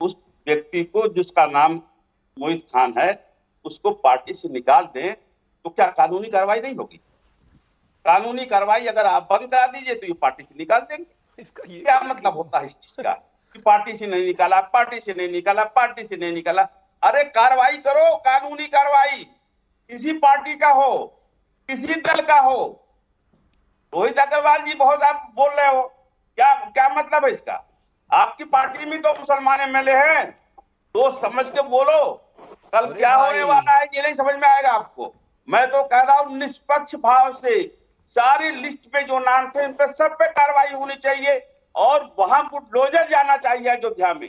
G: उस व्यक्ति को जिसका नाम मोहित खान है उसको पार्टी से निकाल दें तो क्या कानूनी कार्रवाई नहीं होगी? कानूनी कार्रवाई अगर आप बंद करा दीजिए तो ये पार्टी से निकाल देंगे।
E: इसका ये
G: क्या मतलब होता है इस चीज का? पार्टी से नहीं निकाला, पार्टी से नहीं निकाला, पार्टी से नहीं निकाला। अरे कार्रवाई करो, कानूनी कार्रवाई, किसी पार्टी का हो, किसी दल का हो। रोहित अग्रवाल जी बहुत आप बोल रहे हो, क्या क्या मतलब है इसका? आपकी पार्टी में तो मुसलमान एमएलए हैं, तो समझ के बोलो, कल क्या होने वाला है ये नहीं समझ में आएगा आपको। मैं तो कह रहा हूं निष्पक्ष भाव से सारी लिस्ट पे जो नाम थे उन पे सब पे कार्रवाई होनी चाहिए और वहां बुलडोजर जाना चाहिए अयोध्या में।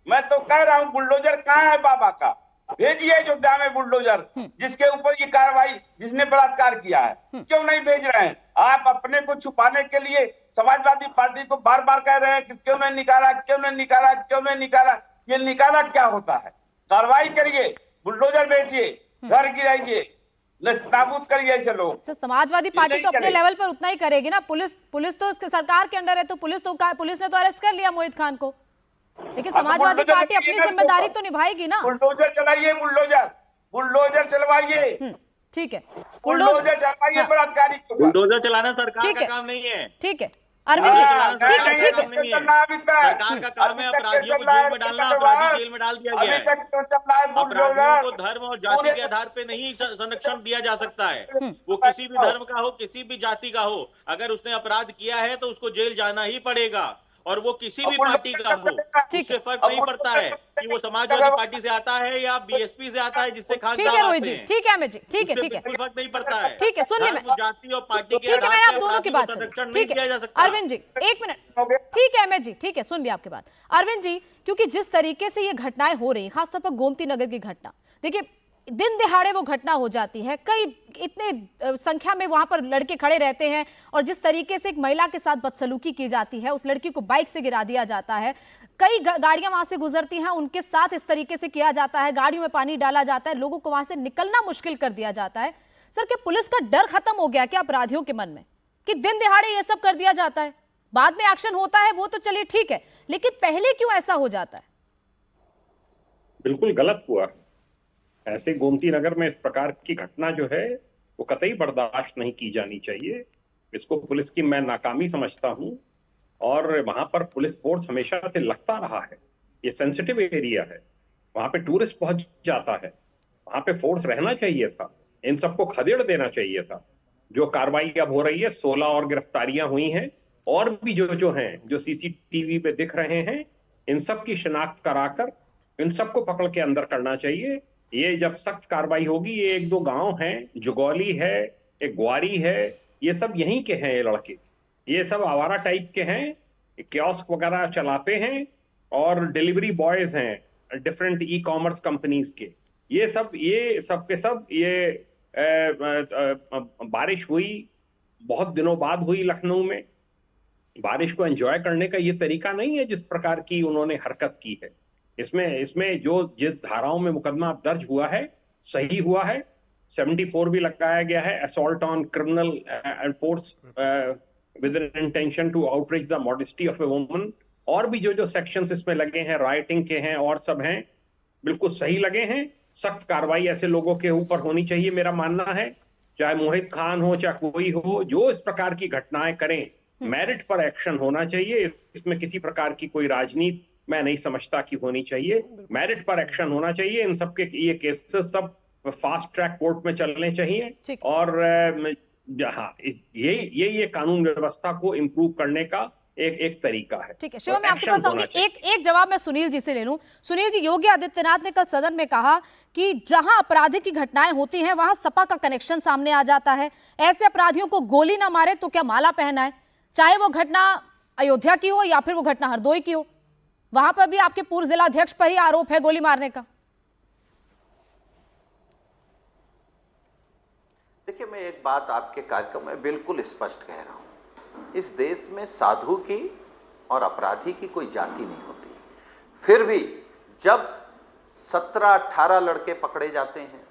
G: मैं तो कह रहा हूं बुलडोजर कहाँ है बाबा का, भेजिए अयोध्या में बुलडोजर, जिसके ऊपर ये कार्रवाई, जिसने बलात्कार किया है। क्यों नहीं भेज रहे हैं? आप अपने को छुपाने के लिए समाजवादी पार्टी को बार बार कह रहे हैं कि क्यों नहीं निकाला, क्यों नहीं निकाला, क्यों नहीं निकाला। ये निकाला क्या होता है? कार्रवाई करिए, बुलडोजर भेजिए, घर गिराइए, नाबूद करिए ऐसे लोग।
A: सर समाजवादी पार्टी तो अपने लेवल पर उतना ही करेगी ना। पुलिस तो सरकार के अंडर है, तो पुलिस ने तो अरेस्ट कर लिया मोहित खान को, लेकिन समाजवादी पार्टी अपनी जिम्मेदारी तो निभाएगी ना।
G: बुलडोजर चलाइए, बुलडोजर चलवाइए।
A: ठीक है,
G: बुलडोजर चलवाइए बलात्कारी को।
D: बुलडोजर चलाना सरकार का काम नहीं है।
A: ठीक है अरविंद जी, ठीक है
D: सरकार का काम है अपराधियों को जेल में डालना। अपराधी जेल में डाल दिया गया है। अपराधियों को धर्म और जाति के आधार पे नहीं संरक्षण दिया जा सकता है। वो किसी भी धर्म का हो, किसी भी जाति का हो, अगर उसने अपराध किया है तो उसको जेल जाना ही पड़ेगा, और वो किसी भी पार्टी का हो। उससे फर्क नहीं पड़ता है कि वो समाजवादी पार्टी से आता है या बीएसपी से आता है, जिससे खास
A: ठीक है रोहित जी, ठीक है अमित जी, ठीक है
D: कोई फर्क नहीं पड़ता है।
A: ठीक है, सुनिए मैं
D: जाति और पार्टी के
A: ठीक है, मैंने आप दोनों की बात
D: संरक्षण
A: ठीक
D: नहीं किया जा
A: है
D: सकता।
A: अरविंद जी एक मिनट, ठीक है अमित जी, ठीक है सुन लिया आपकी बात। अरविंद जी, क्योंकि जिस तरीके से ये घटनाएं हो रही हैं, खासतौर पर गोमती नगर की घटना, देखिए दिन दिहाड़े वो घटना हो जाती है, कई इतने संख्या में वहां पर लड़के खड़े रहते हैं, और जिस तरीके से एक महिला के साथ बदसलूकी की जाती है, उस लड़की को बाइक से गिरा दिया जाता है, कई गाड़ियां वहां से गुजरती हैं, उनके साथ इस तरीके से किया जाता है, गाड़ियों में पानी डाला जाता है, लोगों को वहां से निकलना मुश्किल कर दिया जाता है। सर क्या पुलिस का डर खत्म हो गया क्या अपराधियों के मन में, कि दिन दिहाड़े ये सब कर दिया जाता है, बाद में एक्शन होता है वो तो चलिए ठीक है, लेकिन पहले क्यों ऐसा हो जाता है?
F: बिल्कुल गलत हुआ। ऐसे गोमती नगर में इस प्रकार की घटना जो है वो कतई बर्दाश्त नहीं की जानी चाहिए। इसको पुलिस की मैं नाकामी समझता हूं, और वहां पर पुलिस फोर्स हमेशा से लगता रहा है। ये सेंसिटिव एरिया है, वहां पे टूरिस्ट पहुंच जाता है, वहां पे फोर्स रहना चाहिए था, इन सबको खदेड़ देना चाहिए था। जो कार्रवाई अब हो रही है, 16 और गिरफ्तारियां हुई हैं, और भी जो हैं जो सीसीटीवी पे दिख रहे हैं, इन सब की शिनाख्त कराकर इन सबको पकड़ के अंदर करना चाहिए। ये जब सख्त कार्रवाई होगी, ये एक दो गांव हैं, जुगौली है, एक ग्वारी है, ये सब यहीं के हैं। ये लड़के ये सब आवारा टाइप के हैं, कियोस्क वगैरह चलाते हैं और डिलीवरी बॉयज हैं डिफरेंट ई कॉमर्स कंपनीज के। ये सब के सब बारिश हुई, बहुत दिनों बाद हुई लखनऊ में। बारिश को एंजॉय करने का ये तरीका नहीं है जिस प्रकार की उन्होंने हरकत की है। इसमें जो जिस धाराओं में मुकदमा दर्ज हुआ है सही हुआ है। 74 भी लगाया गया है, assault on criminal and force with an intention to outreach the modesty of a woman, और भी जो सेक्शंस इसमें लगे हैं, राइटिंग के हैं और सब हैं, बिल्कुल सही लगे हैं। सख्त कार्रवाई ऐसे लोगों के ऊपर होनी चाहिए, मेरा मानना है, चाहे मोहित खान हो चाहे कोई हो, जो इस प्रकार की घटनाएं करें, मेरिट पर एक्शन होना चाहिए। इसमें किसी प्रकार की कोई राजनीति मैं नहीं समझता कि होनी चाहिए, मेरिट पर एक्शन होना चाहिए। इन सब के ये केसेस सब फास्ट ट्रैक कोर्ट में चलने चाहिए, और हाँ ये कानून व्यवस्था को इम्प्रूव करने का एक तरीका है।
A: ठीक है शिवम, मैं आपके पास आऊंगी। एक जवाब मैं सुनील जी से ले लूं। सुनील जी, योगी आदित्यनाथ ने कल सदन में कहा कि जहां अपराधी की घटनाएं होती हैं वहां सपा का कनेक्शन सामने आ जाता है, ऐसे अपराधियों को गोली ना मारे तो क्या माला पहनाए, चाहे वो घटना अयोध्या की हो या फिर वो घटना हरदोई की हो। वहां पर भी आपके पूर्व जिलाध्यक्ष पर ही आरोप है गोली मारने का।
H: देखिए, मैं एक बात आपके कार्यक्रम में बिल्कुल स्पष्ट कह रहा हूं, इस देश में साधु की और अपराधी की कोई जाति नहीं होती। फिर भी जब 17-18 लड़के पकड़े जाते हैं,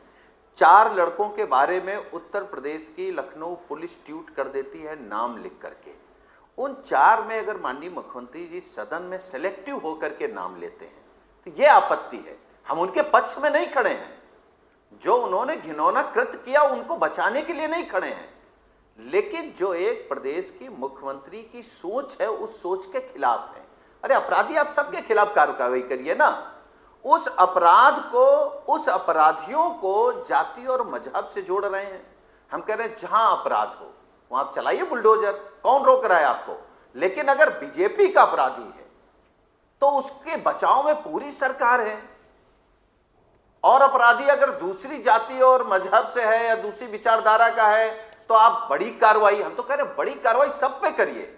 H: 4 लड़कों के बारे में उत्तर प्रदेश की लखनऊ पुलिस ट्वीट कर देती है नाम लिख करके, उन 4 में अगर माननीय मुख्यमंत्री जी सदन में सिलेक्टिव होकर के नाम लेते हैं तो यह आपत्ति है। हम उनके पक्ष में नहीं खड़े हैं, जो उन्होंने घिनौना कृत्य किया उनको बचाने के लिए नहीं खड़े हैं, लेकिन जो एक प्रदेश की मुख्यमंत्री की सोच है उस सोच के खिलाफ है। अरे अपराधी आप सबके खिलाफ कार्रवाई करिए ना। उस अपराधियों को जाति और मजहब से जोड़ रहे हैं। हम कह रहे हैं जहां अपराध हो वहां आप चलाइए बुलडोजर, कौन रोक रहा है आपको। लेकिन अगर बीजेपी का अपराधी है तो उसके बचाव में पूरी सरकार है, और अपराधी अगर दूसरी जाति और मजहब से है या दूसरी विचारधारा का है तो आप बड़ी कार्रवाई, हम तो कह रहे हैं बड़ी कार्रवाई सब पे करिए,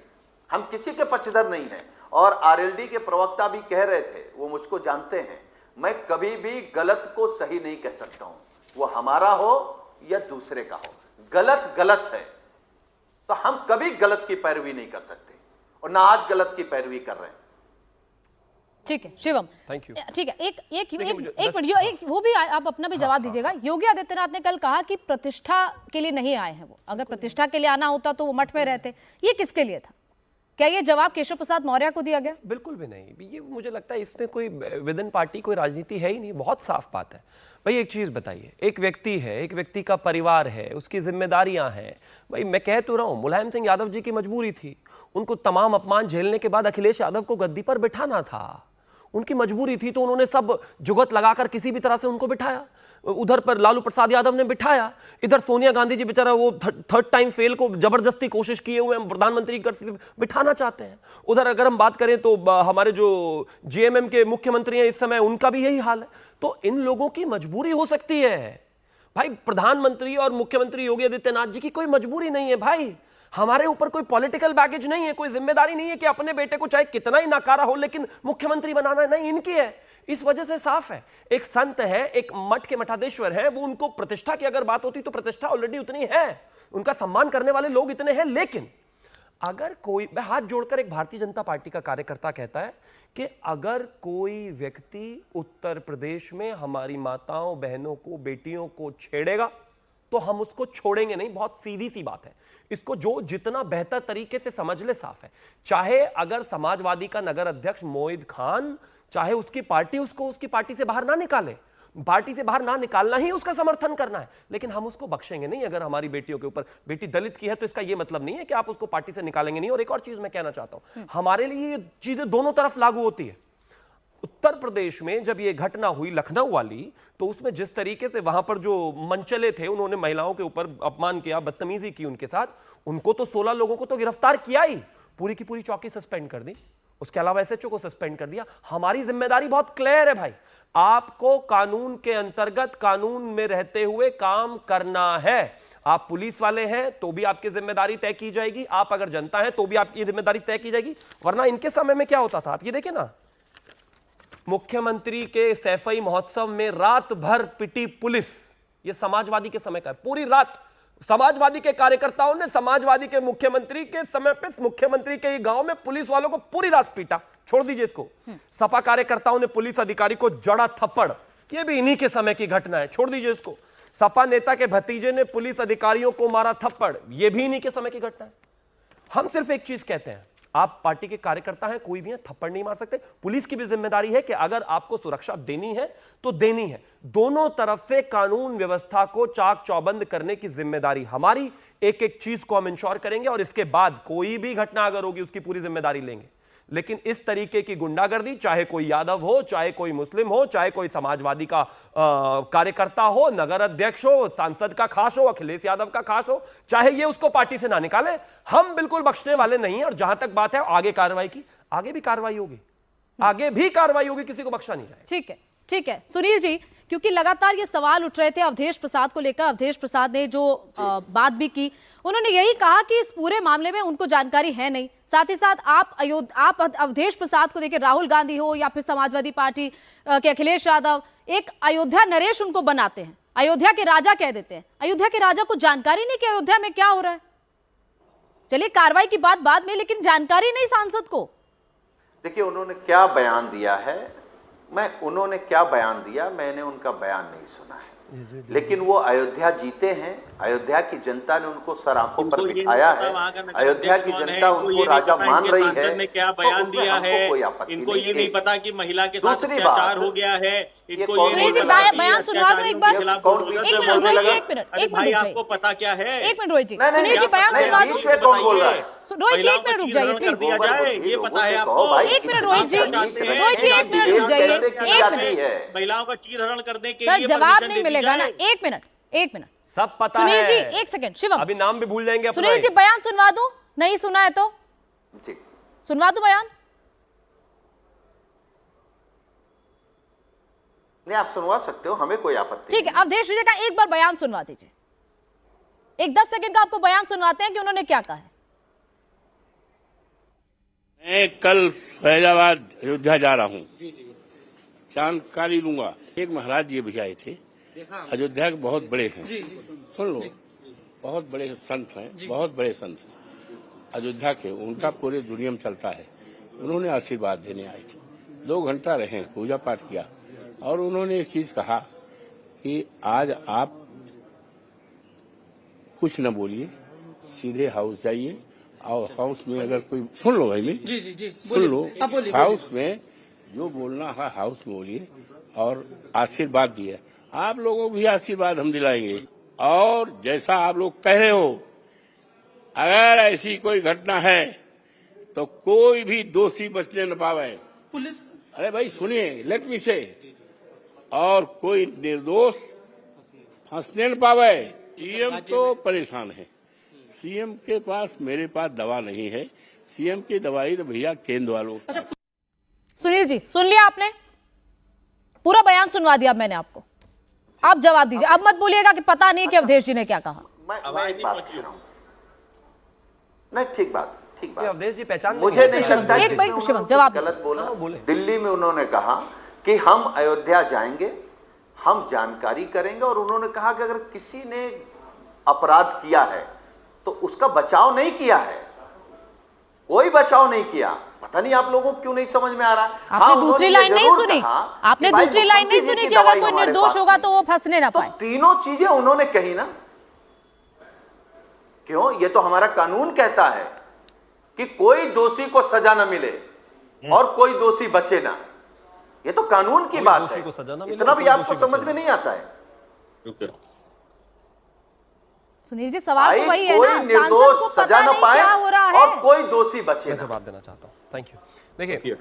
H: हम किसी के पक्षधर नहीं हैं। और आरएलडी के प्रवक्ता भी कह रहे थे, वो मुझको जानते हैं, मैं कभी भी गलत को सही नहीं कह सकता हूं, वो हमारा हो या दूसरे का हो। गलत गलत है, तो हम कभी गलत की पैरवी नहीं कर सकते, और ना आज गलत की पैरवी कर रहे हैं।
A: ठीक है शिवम,
E: थैंक यू।
A: ठीक है, एक मिनट, वो भी आप अपना भी जवाब दीजिएगा। योगी आदित्यनाथ ने कल कहा कि प्रतिष्ठा के लिए नहीं आए हैं वो, अगर प्रतिष्ठा के लिए आना होता तो वो मठ में रहते। ये किसके लिए था? क्या ये जवाब केशव प्रसाद मौर्य को दिया गया?
E: बिल्कुल भी नहीं। ये मुझे लगता है इसमें कोई विद इन पार्टी कोई राजनीति है ही नहीं। बहुत साफ बात है भाई। एक चीज बताइए, एक व्यक्ति है, एक व्यक्ति का परिवार है, उसकी जिम्मेदारियां हैं। भाई मैं कह तो रहा हूं, मुलायम सिंह यादव जी की मजबूरी थी, उनको तमाम अपमान झेलने के बाद अखिलेश यादव को गद्दी पर बिठाना था, उनकी मजबूरी थी, तो उन्होंने सब जुगत लगाकर किसी भी तरह से उनको बिठाया। उधर पर लालू प्रसाद यादव ने बिठाया, इधर सोनिया गांधी जी बेचारा वो थर्ड टाइम फेल को जबरदस्ती कोशिश किए हुए हैं, प्रधानमंत्री बिठाना चाहते हैं। उधर अगर हम बात करें तो हमारे जो जेएमएम के मुख्यमंत्री हैं इस समय, उनका भी यही हाल है। तो इन लोगों की मजबूरी हो सकती है भाई। प्रधानमंत्री और मुख्यमंत्री योगी आदित्यनाथ जी की कोई मजबूरी नहीं है भाई। हमारे ऊपर कोई पॉलिटिकल बैगेज नहीं है, कोई जिम्मेदारी नहीं है कि अपने बेटे को चाहे कितना ही नकारा हो लेकिन मुख्यमंत्री बनाना है, नहीं, इनकी है। इस वजह से साफ है, एक संत है, एक मठ के मठाधीश्वर है, वो उनको प्रतिष्ठा की अगर बात होती तो प्रतिष्ठा ऑलरेडी उतनी है, उनका सम्मान करने वाले लोग इतने हैं। लेकिन अगर कोई, मैं हाथ जोड़कर एक भारतीय जनता पार्टी का कार्यकर्ता कहता है कि अगर कोई व्यक्ति उत्तर प्रदेश में हमारी माताओं बहनों को, बेटियों को छेड़ेगा तो हम उसको छोड़ेंगे नहीं। बहुत सीधी सी बात है, इसको जो जितना बेहतर तरीके से समझ ले साफ है। चाहे अगर समाजवादी का नगर अध्यक्ष मोहित खान, चाहे उसकी पार्टी उसको उसकी पार्टी से बाहर ना निकाले, पार्टी से बाहर ना निकालना ही उसका समर्थन करना है, लेकिन हम उसको बख्शेंगे नहीं। अगर हमारी बेटियों के ऊपर, बेटी दलित की है तो इसका यह मतलब नहीं है कि आप उसको पार्टी से निकालेंगे नहीं। और एक और चीज मैं कहना चाहता हूं, हमारे लिए ये चीजें दोनों तरफ लागू होती है। उत्तर प्रदेश में जब ये घटना हुई लखनऊ वाली, तो उसमें जिस तरीके से वहां पर जो मनचले थे, उन्होंने महिलाओं के ऊपर अपमान किया, बदतमीजी की उनके साथ, उनको तो 16 लोगों को तो गिरफ्तार किया ही, पूरी की पूरी चौकी सस्पेंड कर दी, उसके अलावा एसएचओ को सस्पेंड कर दिया। हमारी जिम्मेदारी बहुत क्लियर है भाई, आपको कानून के अंतर्गत, कानून में रहते हुए काम करना है। आप पुलिस वाले हैं तो भी आपकी जिम्मेदारी तय की जाएगी, आप अगर जनता हैं तो भी आपकी जिम्मेदारी तय की जाएगी। वरना इनके समय में क्या होता था, आप ये देखिए ना, मुख्यमंत्री के सैफई महोत्सव में रात भर पिटी पुलिस, ये समाजवादी के समय का है। पूरी रात समाजवादी के कार्यकर्ताओं ने समाजवादी के मुख्यमंत्री के समय पे, मुख्यमंत्री के गांव में पुलिस वालों को पूरी रात पीटा। छोड़ दीजिए इसको, सपा कार्यकर्ताओं ने पुलिस अधिकारी को जड़ा थप्पड़, ये भी इन्हीं के समय की घटना है। छोड़ दीजिए इसको, सपा नेता के भतीजे ने पुलिस अधिकारियों को मारा थप्पड़, ये भी इन्हीं के समय की घटना है। हम सिर्फ एक चीज कहते हैं, आप पार्टी के कार्यकर्ता हैं, कोई भी है, थप्पड़ नहीं मार सकते। पुलिस की भी जिम्मेदारी है कि अगर आपको सुरक्षा देनी है तो देनी है। दोनों तरफ से कानून व्यवस्था को चाक चौबंद करने की जिम्मेदारी हमारी। एक एक चीज को हम इंश्योर करेंगे और इसके बाद कोई भी घटना अगर होगी उसकी पूरी जिम्मेदारी लेंगे। लेकिन इस तरीके की गुंडागर्दी, चाहे कोई यादव हो, चाहे कोई मुस्लिम हो, चाहे कोई समाजवादी का कार्यकर्ता हो, नगर अध्यक्ष हो, सांसद का खास हो, अखिलेश यादव का खास हो, चाहे ये उसको पार्टी से ना निकाले, हम बिल्कुल बख्शने वाले नहीं है। और जहां तक बात है आगे कार्रवाई की, आगे भी कार्रवाई होगी, आगे भी कार्रवाई होगी, किसी को बख्शा नहीं जाएगा।
A: ठीक है, ठीक है सुनील जी, क्योंकि लगातार ये सवाल उठ रहे थे अवधेश प्रसाद को लेकर। अवधेश प्रसाद ने जो बात भी की, उन्होंने यही कहा कि इस पूरे मामले में उनको जानकारी है नहीं। साथ ही साथ आप अवधेश प्रसाद को देखिए, राहुल गांधी हो या फिर समाजवादी पार्टी के अखिलेश यादव, एक अयोध्या नरेश उनको बनाते हैं, अयोध्या के राजा कह देते हैं। अयोध्या के राजा को जानकारी नहीं कि अयोध्या में क्या हो रहा है। चलिए कार्रवाई की बात बाद में, लेकिन जानकारी नहीं सांसद को।
H: देखिए उन्होंने क्या बयान दिया है, उन्होंने क्या बयान दिया, मैंने उनका बयान नहीं सुना है, लेकिन वो अयोध्या जीते हैं अयोध्या की जनता ने उनको सर आंखों पर
D: इनको ये
H: बिठाया
D: नहीं पता
H: है,
D: वहाँ का नगर
H: अयोध्या
D: अध्यक्ष
H: की
D: कौन है,
H: जनता
D: इनको
H: उनको
D: ये नहीं
H: राजा
D: पता
H: मान
D: इनके
H: रही
D: सांसद
H: है,
D: ने क्या
H: तो
D: बयान
H: उसमें
D: दिया
H: हमको
D: है,
H: कोई आपत्ति
D: इनको ये नहीं
H: एक।
D: पता कि महिला के साथ
H: दूसरी
D: अत्याचार
H: बात,
D: हो गया है, इनको
H: कौन-
D: ये
A: सुनील जी,
D: नहीं पता कि
A: बयान सुनवा दो एक बार।
D: अत्याचारियों के खिलाफ
H: कौन-
D: बुलडोजर
H: एक
D: से
H: मिनट,
D: बोलने
A: रोहित जी,
D: लगा।
A: एक मिनट,
D: अरे
A: एक मिनट
D: भाई
A: रुक
D: आपको पता क्या है?
A: एक मिनट रोहित जी,
H: नहीं, नहीं,
A: सुनील जी
H: नहीं,
A: बयान
H: नहीं,
A: सुनवा
H: बीच
A: दो।
H: में कौन बोल रहा है?
A: रोहित जी एक मिनट रुक जाइए प्लीज।
D: दिया जाए, ये पता है आपको?
A: एक मिनट रोहित जी, रोहित जी एक मिनट रुक जाइए, एक मिनट।
H: महिलाओं
D: का चीरहरण करने के
A: सर
D: लिए
A: जवाब
D: परमिशन
A: नहीं
D: दे दी
A: मिलेगा ना,
D: जाए।
A: एक मिनट एक मिनट।
E: सब पता
A: सुनील
E: है
A: जी एक सेकंड, शिवम
E: अभी नाम भी भूल जाएंगे अपना
A: सुनील
E: ही।
A: जी बयान सुनवा दो, नहीं सुना है तो
H: जी,
A: सुनवा दो बयान।
H: नहीं आप सुनवा सकते हो, हमें कोई आपत्ति
A: ठीक है, अवधेश विजय का एक बार बयान सुनवा दीजिए, एक 10 सेकंड का आपको बयान सुनवाते हैं कि उन्होंने क्या कहा है।
C: मैं कल फैजाबाद अयोध्या जा रहा हूँ, जानकारी लूंगा। एक महाराज जी भी आए थे, अयोध्या के बहुत बड़े हैं, सुन लो, बहुत बड़े संत हैं, बहुत बड़े संत हैं अयोध्या के, उनका पूरे दुनिया में चलता है। उन्होंने आशीर्वाद देने आए थे, 2 घंटा रहे, पूजा पाठ किया, और उन्होंने एक चीज कहा कि आज आप कुछ न बोलिए, सीधे हाउस जाइए, और हाउस में अगर कोई सुन लो भाई मेरी, जी सुन लो, हाउस में जो बोलना है हाउस में बोलिए, और आशीर्वाद दिए। आप लोगों को भी आशीर्वाद हम दिलाएंगे, और जैसा आप लोग कह रहे हो, अगर ऐसी कोई घटना है तो कोई भी दोषी बचने न पावे। पुलिस, अरे भाई सुनिए, लेट मी से, और कोई निर्दोष फंसने न पावे। सीएम तो परेशान है, सीएम के पास, मेरे पास दवा नहीं है, सीएम की दवाई तो भैया केंद्र वालों।
A: सुनील जी सुन लिया आपने, पूरा बयान सुनवा दिया मैंने आपको, आप जवाब दीजिए। अब मत बोलिएगा कि पता नहीं कि अवधेश जी ने क्या कहा।
H: मैं एक बात कह रहा हूं, नहीं ठीक बात, ठीक
E: ये
H: बात।
E: अवधेश जी पहचान
H: मुझे नहीं लगता
A: एक भाई
H: कि
A: शिवम जवाब
H: गलत बोला।
E: बोले।
H: दिल्ली में उन्होंने कहा कि हम अयोध्या जाएंगे, हम जानकारी करेंगे, और उन्होंने कहा कि अगर किसी ने अपराध किया है तो उसका बचाव नहीं किया है, कोई बचाव नहीं किया। पता नहीं आप लोगों को क्यों नहीं समझ में आ रहा है।
A: आपने दूसरी
H: उन्होंने
A: लाइन
H: ये
A: नहीं
H: जरूर
A: सुनी,
H: कहा
A: आपने
H: कि भाई
A: दूसरी लाइन नहीं
H: मुख्यमंत्री
A: सुनी
H: जी
A: कि
H: की
A: अगर
H: दवाई
A: कोई
H: हमारे
A: निर्दोष
H: पास
A: होगा
H: है।
A: तो वो फंसने ना
H: तो
A: पाए।
H: तीनों चीजें उन्होंने कही ना, क्यों? ये तो हमारा कानून कहता है कि कोई दोषी को सजा न मिले और कोई दोषी बचे ना, ये तो कानून की
E: कोई
H: बात
E: दोषी
H: है।
E: को सजा न मिले
H: इतना
E: और
H: भी
E: कोई
H: आपको
E: दोषी
H: समझ
E: बचे
H: में
E: ना।
H: नहीं आता है।
A: सुनील जी सवाल तो
H: भाई,
A: वही है
H: कोई
A: ना, सांसद
H: निर्दोष
A: को
H: सजा
A: पता
H: न
A: नहीं
H: पाए
A: क्या हो रहा है।
H: और कोई दोषी बचे
E: मैं
H: ना।
E: जवाब देना चाहता हूँ, थैंक यू। देखिए,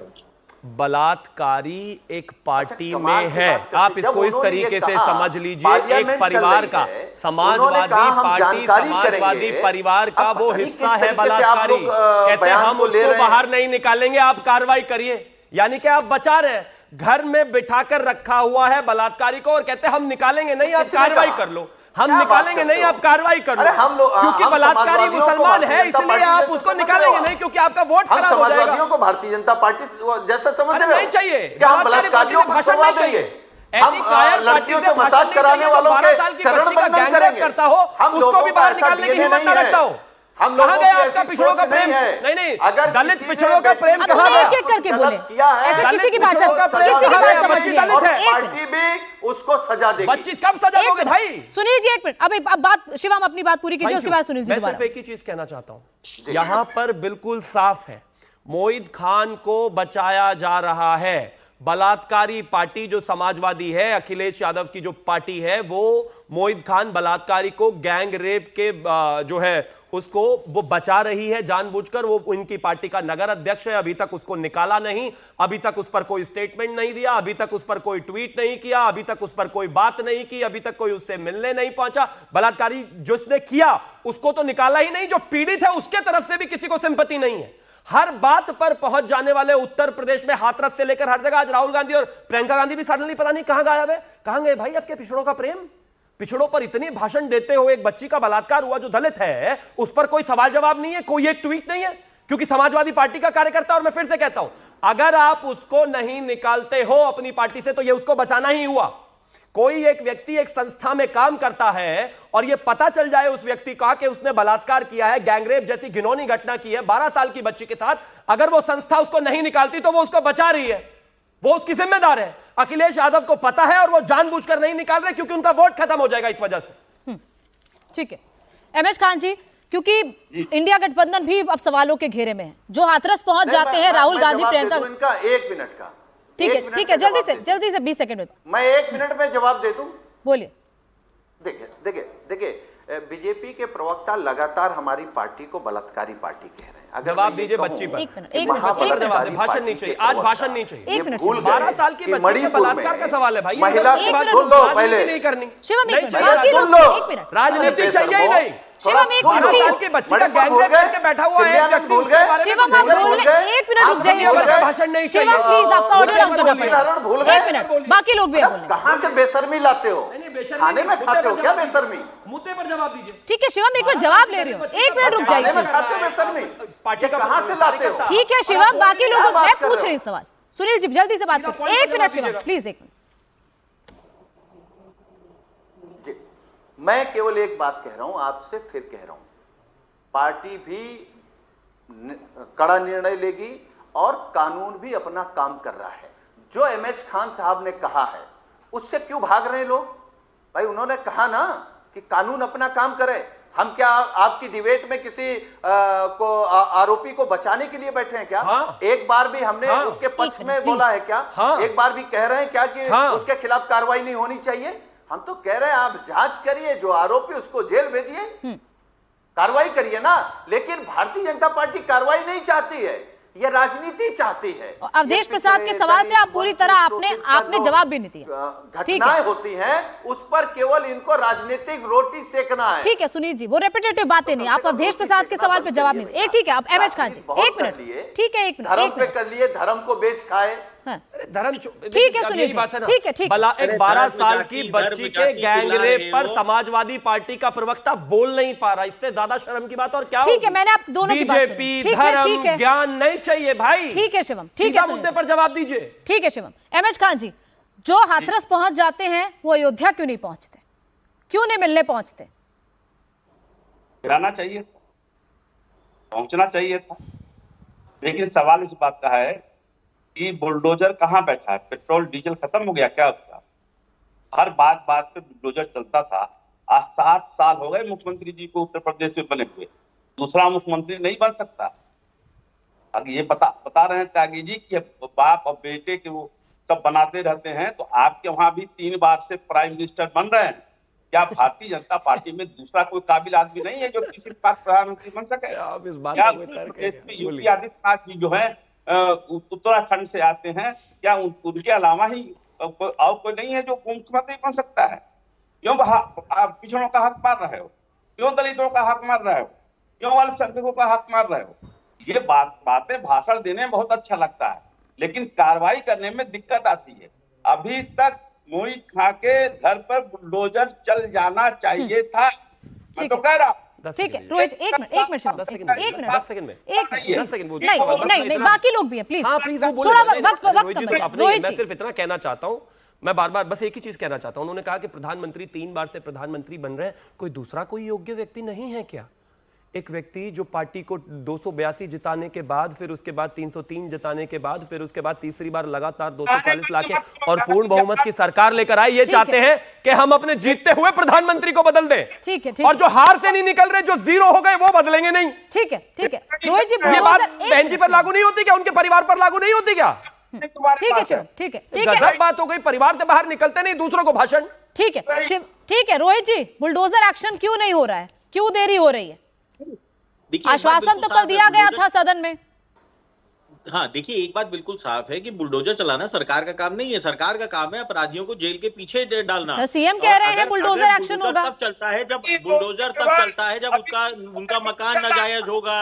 E: बलात्कारी एक पार्टी
H: कमाल
E: में
H: की
E: है,
H: बात करते।
E: आप
H: जब
E: इसको इस
H: उन्होंने
E: तरीके
H: ये
E: से
H: कहा,
E: समझ लीजिए,
H: पार्लियामेंट
E: एक
H: चल
E: परिवार
H: रही
E: का,
H: है,
E: समाजवादी
H: उन्होंने कहा हम
E: पार्टी,
H: जानकारी
E: समाजवादी
H: करेंगे।
E: परिवार का
H: अब
E: वो
H: पता नहीं
E: हिस्सा
H: किस
E: है
H: तरीके से आप
E: बलात्कारी,
H: लोग,
E: कहते
H: बयान
E: हम
H: को ले
E: उसको
H: रहे हैं।
E: बाहर नहीं निकालेंगे, आप कार्रवाई करिए। यानी कि आप बचा रहे हैं, घर में बिठाकर रखा हुआ है बलात्कारी को, और कहते हम निकालेंगे नहीं, आप
H: किसने
E: कार्रवाई
H: कहा?
E: कर लो। हम
H: क्या बात
E: निकालेंगे
H: करते
E: नहीं,
H: हो?
E: आप कार्रवाई कर लो।
H: अरे हम लोग,
E: क्योंकि
H: हम
E: बलात्कारी
H: समाजवादियों को
E: मुसलमान
H: भारतीय
E: है,
H: जनता
E: इसलिए
H: पार्टी
E: आप
H: जैसे
E: उसको
H: समझ रहे
E: निकालेंगे
H: हो?
E: नहीं, क्योंकि आपका वोट
H: हम
E: खराब हो जाएगा।
H: समाजवादियों को भारतीय जनता पार्टी जैसा समझ
E: अरे
H: रहे हो?
E: नहीं चाहिए,
H: क्या हम
E: बलात्कारी
H: बलात्कारियों को
E: भाषण
H: करवा
E: नहीं चाहिए।
H: देंगे?
E: ऐसी
H: हम
E: कायर पार्टी
H: लड़कियों
E: से
H: से
E: भाषण
H: मसाज
E: नहीं
H: कराने
E: चाहिए, जो
H: वालों
E: 12
H: के
E: साल की
H: शरण
E: बच्ची का
H: बंधन
E: गैंग रेप
H: करेंगे।
E: करता हो,
H: हम
E: उसको
H: लोगों
E: भी
H: का
E: बाहर
H: ऐसा
E: निकालने की
H: DNA
E: हिम्मत ना
H: नहीं है।
E: रखता हो।
H: हम
E: कहाँ
H: लोगों
E: गया
H: की
E: आपका
H: ऐसी
E: पिछड़ों का
H: सोच
E: प्रेम?
H: है।
E: नहीं,
H: अगर
E: दलित
H: किसी ने
E: पिछड़ों का प्रेम
A: अब
E: कहाँ
A: सुनिए,
E: गया?
A: एक-एक करके
H: गलत
A: बोले,
H: किया है,
A: ऐसे
E: दलित
A: किसी की
E: पिछड़ों
A: भाषा,
E: का प्रेम
A: किसी की
E: कहाँ
A: बात
E: गया?
A: समझ
E: बच्ची
A: नहीं आई।
E: दलित है।
A: एक
H: पार्टी भी उसको सजा देगी।
E: बच्ची कब सजा दोगे
A: मिनट।
E: भाई?
A: सुनील जी एक मिनट, अब बात शिवम अपनी बात पूरी कीजिए, उसके बाद सुनील जी
E: मैं
A: दोबारा।
E: सिर्फ एक ही चीज कहना चाहता हूं, यहां पर बिल्कुल साफ है, मोईद खान को बचाया जा रहा है। बलात्कारी पार्टी जो समाजवादी है, अखिलेश यादव की जो पार्टी है, वो मोईद खान बलात्कारी को गैंग रेप के जो है उसको वो बचा रही है जानबूझकर। वो उनकी पार्टी का नगर अध्यक्ष है, अभी तक उसको निकाला नहीं, अभी तक उस पर कोई स्टेटमेंट नहीं दिया, अभी तक उस पर कोई ट्वीट नहीं किया, अभी तक उस पर कोई बात नहीं की, अभी तक कोई उससे मिलने नहीं पहुंचा। बलात्कारी जिसने किया उसको तो निकाला ही नहीं, जो पीड़ित है उसके तरफ से भी किसी को सिंपैथी नहीं है। हर बात पर पहुंच जाने वाले उत्तर प्रदेश में हाथरस से लेकर हर जगह, आज राहुल गांधी और प्रियंका गांधी भी सडनली पता नहीं कहां गायब है। कहां गए भाई आपके पिछड़ों का प्रेम? पिछड़ों पर इतनी भाषण देते हुए एक बच्ची का बलात्कार हुआ जो दलित है, उस पर कोई सवाल जवाब नहीं है, कोई एक ट्वीट नहीं है, क्योंकि समाजवादी पार्टी का कार्यकर्ता। और मैं फिर से कहता हूं, अगर आप उसको नहीं निकालते हो अपनी पार्टी से, तो यह उसको बचाना ही हुआ। कोई एक व्यक्ति एक संस्था में काम करता है और यह पता चल जाए उस व्यक्ति का कि उसने बलात्कार किया है, गैंगरेप जैसी घिनौनी घटना की है 12 साल की बच्ची के साथ, अगर वो संस्था उसको नहीं निकालती तो वो उसको बचा रही है, वो उसकी जिम्मेदार है। अखिलेश यादव को पता है और वो जानबूझकर नहीं निकाल रहे, क्योंकि उनका वोट खत्म हो जाएगा इस वजह से।
A: ठीक है एमएच खान जी, क्योंकि इंडिया गठबंधन भी अब सवालों के घेरे में है, जो हाथरस पहुंच जाते हैं राहुल गांधी प्रियंका।
H: इनका 1 मिनट का,
A: ठीक है जल्दी से 20 सेकंड में
H: मैं 1 मिनट में जवाब दे दूं।
A: बोलिए।
H: देखिए बीजेपी के प्रवक्ता लगातार हमारी पार्टी को बलात्कारी पार्टी कह रहे हैं। अगर
E: जवाब
H: मैं ये
E: दीजिए
H: कहूं
E: बच्ची पर।
A: एक मिनट
E: जवाब दे, भाषण नहीं चाहिए आज, भाषण नहीं चाहिए।
A: एक मिनट,
E: 12 साल की बच्ची के बलात्कार का सवाल है भाई,
H: महिला सुन लो पहले,
E: नहीं करनी।
A: शिवम एक
H: सुन
A: मिनट,
H: लो,
A: एक मिनट,
E: राजनीति चाहिए ही नहीं।
A: शिवम एक मिनट
E: 12 साल की बच्ची का गैंगरेप करके बैठा हुआ है एक व्यक्ति, उसके बारे में
A: शिवम आप बोल रहे, एक मिनट रुक जाइए,
E: भाषण नहीं चाहिए।
A: शिवम प्लीज आपका ऑडियो डाउन करना पड़ेगा,
H: भूल गए।
A: एक मिनट, बाकी लोग भी बोल रहे हैं।
H: कहां से बेशर्मी लाते हो? खाने में खाते हो क्या बेशर्मी?
E: मुद्दे पर जवाब दीजिए।
A: ठीक है शिवम, एक मिनट जवाब ले रही हूँ, एक मिनट रुक जाइए
H: खाने में
A: please।
H: खाते हो बेशर्मी?
E: पार्टी का
H: कहां से लाते हो?
A: ठीक है शिवम, बाकी लोगों से मैं
H: कर
A: पूछ
H: रहे
A: रही हूँ सवाल। सुनील जी जल्दी से बात करें, एक मिनट शिवम प्लीज, एक मिनट।
H: मैं केवल एक बात कह रहा हूं, आपसे फिर कह रहा हूं, पार्टी भी कड़ा निर्णय लेगी और कानून भी अपना काम कर रहा है। जो एमएच खान साहब ने कहा है उससे क्यों भाग रहे हैं लोग? भाई उन्होंने कहा ना कि कानून अपना काम करे। हम क्या आपकी डिबेट में किसी आरोपी को बचाने के लिए बैठे हैं क्या?
E: हाँ।
H: एक बार भी हमने
E: हाँ।
H: उसके पक्ष में बोला है क्या?
E: हाँ।
H: एक बार भी कह रहे हैं क्या कि
E: हाँ।
H: उसके खिलाफ कार्रवाई नहीं होनी चाहिए? हम तो कह रहे हैं आप जांच करिए, जो आरोपी उसको जेल भेजिए, कार्रवाई करिए ना। लेकिन भारतीय जनता पार्टी कार्रवाई नहीं चाहती है, ये राजनीति चाहती है।
A: अवधेश प्रसाद के सवाल से आप पूरी तरह आपने जवाब भी नहीं दिया।
H: घटनाएं होती हैं उस पर केवल इनको राजनीतिक रोटी सेकना है।
A: ठीक है सुनील जी, वो रेपिटेटिव बातें नहीं, आप अवधेश प्रसाद के सवाल पे जवाब नहीं दिए। एक ठीक है, अब एमएच खान जी एक मिनट, ठीक है एक
H: धर्म पे
A: मिनट,
H: कर लिए, धर्म को बेच खाए।
E: धर्म
A: ठीक है सुनील जी, ठीक है ठीक है।
E: एक 12 साल की बच्ची के गैंगरेप पर समाजवादी पार्टी का प्रवक्ता बोल नहीं पा रहा, इससे ज्यादा शर्म की बात और क्या?
A: ठीक है, मैंने आप दोनों की बात सुनी।
E: बीजेपी
A: ठीक है, ठीक
E: धर्म
A: है।
E: ज्ञान नहीं चाहिए भाई।
A: ठीक है शिवम, ठीक
E: सीधा
A: है
E: मुद्दे पर जवाब दीजिए।
A: ठीक है शिवम। एमएच खान जी, जो हाथरस पहुंच जाते हैं वो अयोध्या क्यों नहीं पहुंचते, क्यों नहीं मिलने पहुंचते?
G: गिराना चाहिए, पहुंचना चाहिए था, लेकिन सवाल इस बात का है कि बुलडोजर कहां बैठा है? पेट्रोल डीजल खत्म हो गया क्या उसका? हर बात पे बुलडोजर चलता था। आज 7 साल हो गए मुख्यमंत्री जी को उत्तर प्रदेश में बने हुए, दूसरा मुख्यमंत्री नहीं बन सकता। अगर ये बता रहे हैं त्यागी जी कि बाप और बेटे के वो सब बनाते रहते हैं, तो आपके वहां भी 3 बार से प्राइम मिनिस्टर बन रहे हैं। क्या भारतीय जनता पार्टी में दूसरा कोई काबिल आदमी नहीं है जो किसी बार प्रधानमंत्री बन सके?
E: आप इस बात
G: क्या
E: को
G: उत्तर प्रदेश में योगी आदित्यनाथ जी जो है उत्तराखंड से आते हैं, क्या उनके अलावा ही और कोई नहीं है जो मुख्यमंत्री बन सकता है? क्यों आप पिछड़ों का हक मार रहे हो? क्यों दलितों का हक मार रहे हो? क्यों अल्पसंख्यकों का हक मार रहे हो? ये बातें भाषण देने में बहुत अच्छा लगता है, लेकिन कार्रवाई करने में दिक्कत आती है। अभी तक मोहित खां के घर पर बुलडोजर चल जाना चाहिए था, मैं तो कह रहा हूं।
A: ठीक है रोहित, एक मिनट शिवम,
E: 10
A: एक
E: सेकंड में
A: नहीं बाकी लोग भी हैं प्लीज।
E: हाँ प्लीज वो बोले।
A: थोड़ा वक्त
E: रोहित मैं सिर्फ इतना कहना चाहता हूं, मैं बार बार बस एक ही चीज कहना चाहता हूं। उन्होंने कहा कि प्रधानमंत्री 3 बार से प्रधानमंत्री बन रहे हैं, कोई दूसरा कोई योग्य व्यक्ति नहीं है क्या? एक व्यक्ति जो पार्टी को 282 जिताने के बाद, फिर उसके बाद 303 जिताने के बाद, फिर उसके बाद तीसरी बार लगातार 240 लाके और पूर्ण बहुमत की सरकार लेकर आए, ये चाहते हैं कि हम अपने जीतते हुए प्रधानमंत्री को बदल दें।
A: ठीक है,
E: और जो हार से नहीं निकल रहे, जो 0 हो गए, वो बदलेंगे नहीं।
A: ठीक है रोहित जी,
E: ये बात बहन जी पर लागू नहीं होती क्या? उनके परिवार पर लागू नहीं होती क्या?
A: ठीक है शिव, ठीक है
E: गजब बात हो गई, परिवार से बाहर निकलते नहीं, दूसरों को भाषण।
A: ठीक है शिव, ठीक है रोहित जी, बुलडोजर एक्शन क्यों नहीं हो रहा है, क्यों देरी हो रही है? आश्वासन तो कल दिया गया था सदन में।
D: हाँ देखिए, एक बात बिल्कुल साफ है कि बुलडोजर चलाना सरकार का काम नहीं है। सरकार का काम है अपराधियों को जेल के पीछे डालना।
A: सीएम कह रहे हैं बुलडोजर एक्शन होगा।
D: तब चलता है जब बुलडोजर तब चलता है जब उनका मकान नाजायज होगा।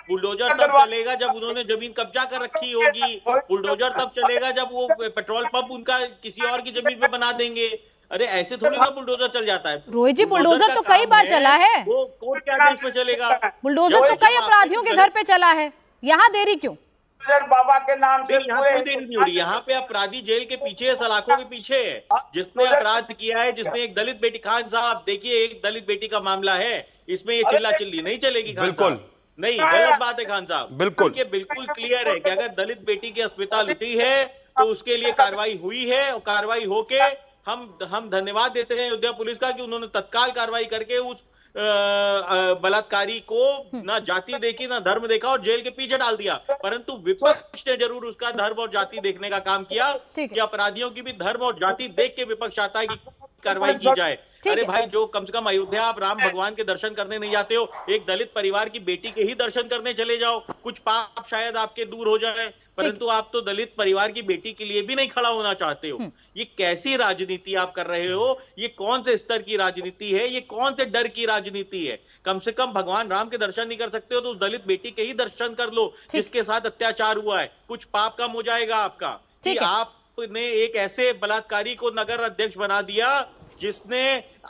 D: बुलडोजर तब चलेगा जब उन्होंने जमीन कब्जा कर रखी होगी। बुलडोजर तब चलेगा जब वो पेट्रोल पंप उनका किसी और की जमीन पे बना देंगे। अरे ऐसे थोड़ी ना बुलडोजर चल जाता है।
A: रोहित जी, बुलडोजर तो कई बार चला है,
D: वो कोर्ट के आदेश में चलेगा।
A: बुलडोजर तो कई अपराधियों के घर पे चला है, यहाँ देरी क्यों?
G: बाबा के नाम से
D: यहाँ कोई देरी नहीं हो रही। यहाँ पे अपराधी जेल के पीछे, सलाखों के पीछे है। जिसने अपराध किया है, जिसने एक दलित बेटी, खान साहब देखिए, एक दलित बेटी का मामला है, इसमें ये चिल्ला चिल्ली नहीं चलेगी।
E: बिल्कुल
D: नहीं, गलत बात है खान साहब।
E: बिल्कुल
D: बिल्कुल क्लियर है कि अगर दलित बेटी की अस्मिता लुटी है तो उसके लिए कार्रवाई हुई है, और कार्रवाई होके हम धन्यवाद देते हैं अयोध्या पुलिस का कि उन्होंने तत्काल कार्रवाई करके उस बलात्कारी को ना जाति देखी ना धर्म देखा और जेल के पीछे डाल दिया, परंतु विपक्ष ने जरूर उसका धर्म और जाति देखने का काम किया कि अपराधियों की भी धर्म और जाति देख के विपक्ष चाहता है कि कार्रवाई की जाए। अरे भाई, जो कम से कम अयोध्या आप राम भगवान के दर्शन करने नहीं जाते हो, एक दलित परिवार की बेटी के ही दर्शन करने चले जाओ, कुछ पाप शायद आपके दूर हो जाए, परंतु आप तो दलित परिवार की बेटी के लिए भी नहीं खड़ा होना चाहते हो। ये कैसी राजनीति आप कर रहे हो? ये कौन से स्तर की राजनीति है? ये कौन से डर की राजनीति है? कम से कम भगवान राम के दर्शन नहीं कर सकते हो तो उस दलित बेटी के ही दर्शन कर लो जिसके साथ अत्याचार हुआ है, कुछ पाप कम हो जाएगा आपका। कि आपने एक ऐसे बलात्कारी को नगर अध्यक्ष बना दिया जिसने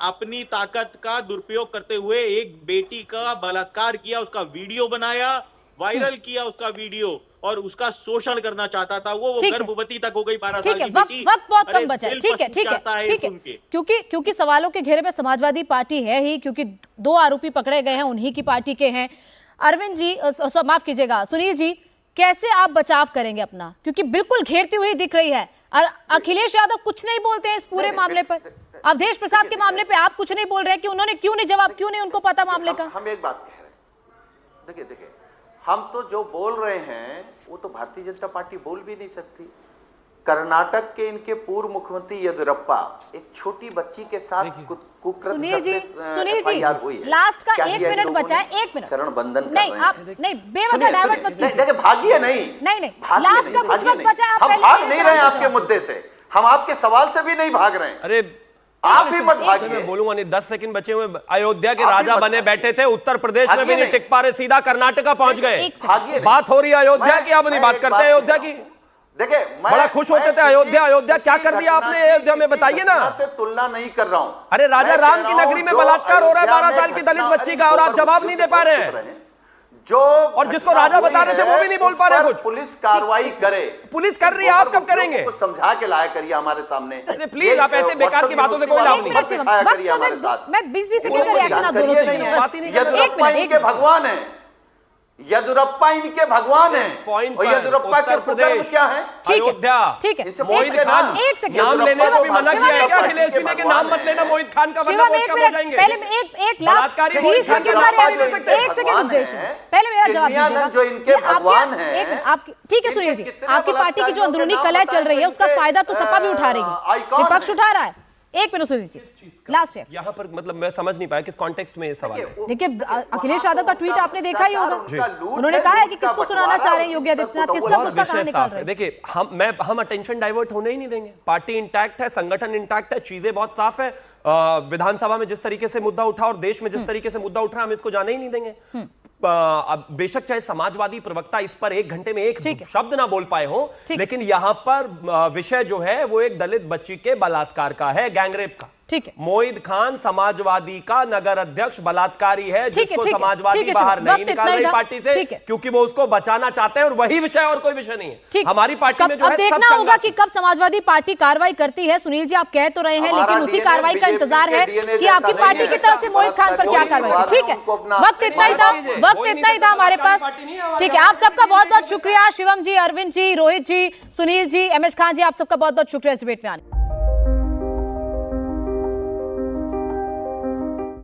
D: अपनी ताकत का दुरुपयोग करते हुए एक बेटी का बलात्कार किया, उसका वीडियो बनाया, वायरल किया उसका वीडियो, और उसका शोषण करना चाहता था। वो गर्भवती तक हो गई 12 साल की बेटी।
A: वक्त बहुत कम बचा है। ठीक है। क्योंकि सवालों के घेरे में समाजवादी पार्टी है ही, क्योंकि 2 आरोपी पकड़े गए हैं, उन्हीं की पार्टी के हैं। अरविंद जी, माफ कीजिएगा, सुनील जी, कैसे आप बचाव करेंगे अपना, क्योंकि बिल्कुल घेरती हुई दिख रही है और अखिलेश यादव कुछ नहीं बोलते हैं इस पूरे मामले पर। अवधेश प्रसाद के मामले पे आप कुछ नहीं बोल रहे कि उन्होंने क्यों नहीं जवाब, क्यों नहीं उनको पता मामले का?
H: हम एक बात कह रहे हैं, देखिए हम तो जो बोल रहे हैं वो तो भारतीय जनता पार्टी बोल भी नहीं सकती। कर्नाटक के इनके पूर्व मुख्यमंत्री येदियुरप्पा एक छोटी बच्ची के साथ कुकृत्य
A: सुनील जी, लास्ट का 1 मिनट बचा है, 1 मिनट
H: चरण बंधन
A: नहीं, आप नहीं बेवजह डाइवर्ट मत कीजिए।
H: देखिए भागिए नहीं,
A: लास्ट का कुछ वक्त बचा है,
H: हम भाग नहीं रहे आपके मुद्दे से, हम आपके सवाल से भी नहीं भाग रहे हैं।
E: अरे
H: आप भी मत भागिए।
E: मैं बोलूंगा नहीं, 10 सेकंड बचे हुए। अयोध्या के राजा बने बैठे थे, उत्तर प्रदेश में भी नहीं टिक पा रहे, सीधा कर्नाटका पहुंच गए। बात हो रही है अयोध्या की, अब नहीं बात करते अयोध्या की।
H: देखिए
E: बड़ा खुश होते थे अयोध्या क्या कर दिया आपने अयोध्या में, बताइए ना।
H: से तुलना नहीं कर रहा हूं।
E: अरे राजा राम की नगरी में बलात्कार हो रहा है 12 साल की दलित बच्ची का, और आप जवाब नहीं दे पा रहे हैं।
H: जो
E: और जिसको राजा बता रहे थे वो भी नहीं बोल पा रहे कुछ।
H: पुलिस कार्रवाई करे,
E: पुलिस कर रही है, आप कब करेंगे?
H: समझा के लाया करिए हमारे सामने।
E: प्लीज, आप ऐसे बेकार की बातों से कोई लाभ नहीं।
A: मैं 20-20 सेकंड का रिएक्शन आप दोनों से
H: येदियुरप्पा इनके भगवान है, येदियुरप्पा इनके भगवान है।
E: पॉइंट
H: और येदियुरप्पा के कुकर्म क्या है?
E: अयोध्या,
A: ठीक है।
E: मोहित खान नाम लेने को भी मना किया है क्या अखिलेश जी ने कि नाम मत लेना मोहित खान का, वरना वोट कम हो जाएंगे।
A: पहले एक लास्ट 20 सेकंड का रिएक्शन, 1 सेकंड रुक जाइए, पहले मेरा जवाब दीजिएगा।
H: जो इनके भगवान है,
A: आपकी ठीक है सुनील जी, आपकी पार्टी की जो अंदरूनी कलह चल रही है उसका फायदा तो सपा भी उठा रही है, विपक्ष उठा रहा है। 1 मिनट सुनील जी, लास्ट है।
E: यहाँ पर मतलब मैं समझ नहीं पाया किस कॉन्टेक्स्ट में ये सवाल है।
A: देखिए, अखिलेश यादव का ट्वीट आपने देखा ही होगा, उन्होंने कहा है कि किसको सुनाना चाह रहे हैं योगी आदित्यनाथ, किसका गुस्सा कहां निकाल रहे हैं।
E: देखिए, हम अटेंशन डाइवर्ट होने ही नहीं देंगे। पार्टी इंटैक्ट है, संगठन इंटैक्ट है, चीजें बहुत साफ है। विधानसभा में जिस तरीके से मुद्दा उठा और देश में जिस तरीके से मुद्दा उठ रहा है, हम इसको जाने ही नहीं देंगे। अब बेशक चाहे समाजवादी प्रवक्ता इस पर 1 घंटे में एक शब्द ना बोल पाए हो, लेकिन यहां पर विषय जो है वो एक दलित बच्ची के बलात्कार का है, गैंगरेप का।
A: ठीक है।
E: मोहित खान समाजवादी का नगर अध्यक्ष बलात्कारी है, जिसको समाजवादी बाहर नहीं निकाल रही पार्टी से, क्योंकि वो उसको बचाना चाहते हैं, और वही विषय और कोई विषय नहीं है। हमारी पार्टी में जो है,
A: देखना होगा कि कब समाजवादी पार्टी कार्रवाई करती है। सुनील जी, आप कह तो रहे हैं, लेकिन उसी कार्रवाई का इंतजार है कि आपकी पार्टी की तरफ से मोहित खान पर क्या कार्रवाई। ठीक है, वक्त इतना ही था हमारे पास। ठीक है, आप सबका बहुत बहुत शुक्रिया, शिवम जी, अरविंद जी, रोहित जी, सुनील जी, MS खान जी, आप सबका बहुत बहुत शुक्रिया इस डिबेट में आने।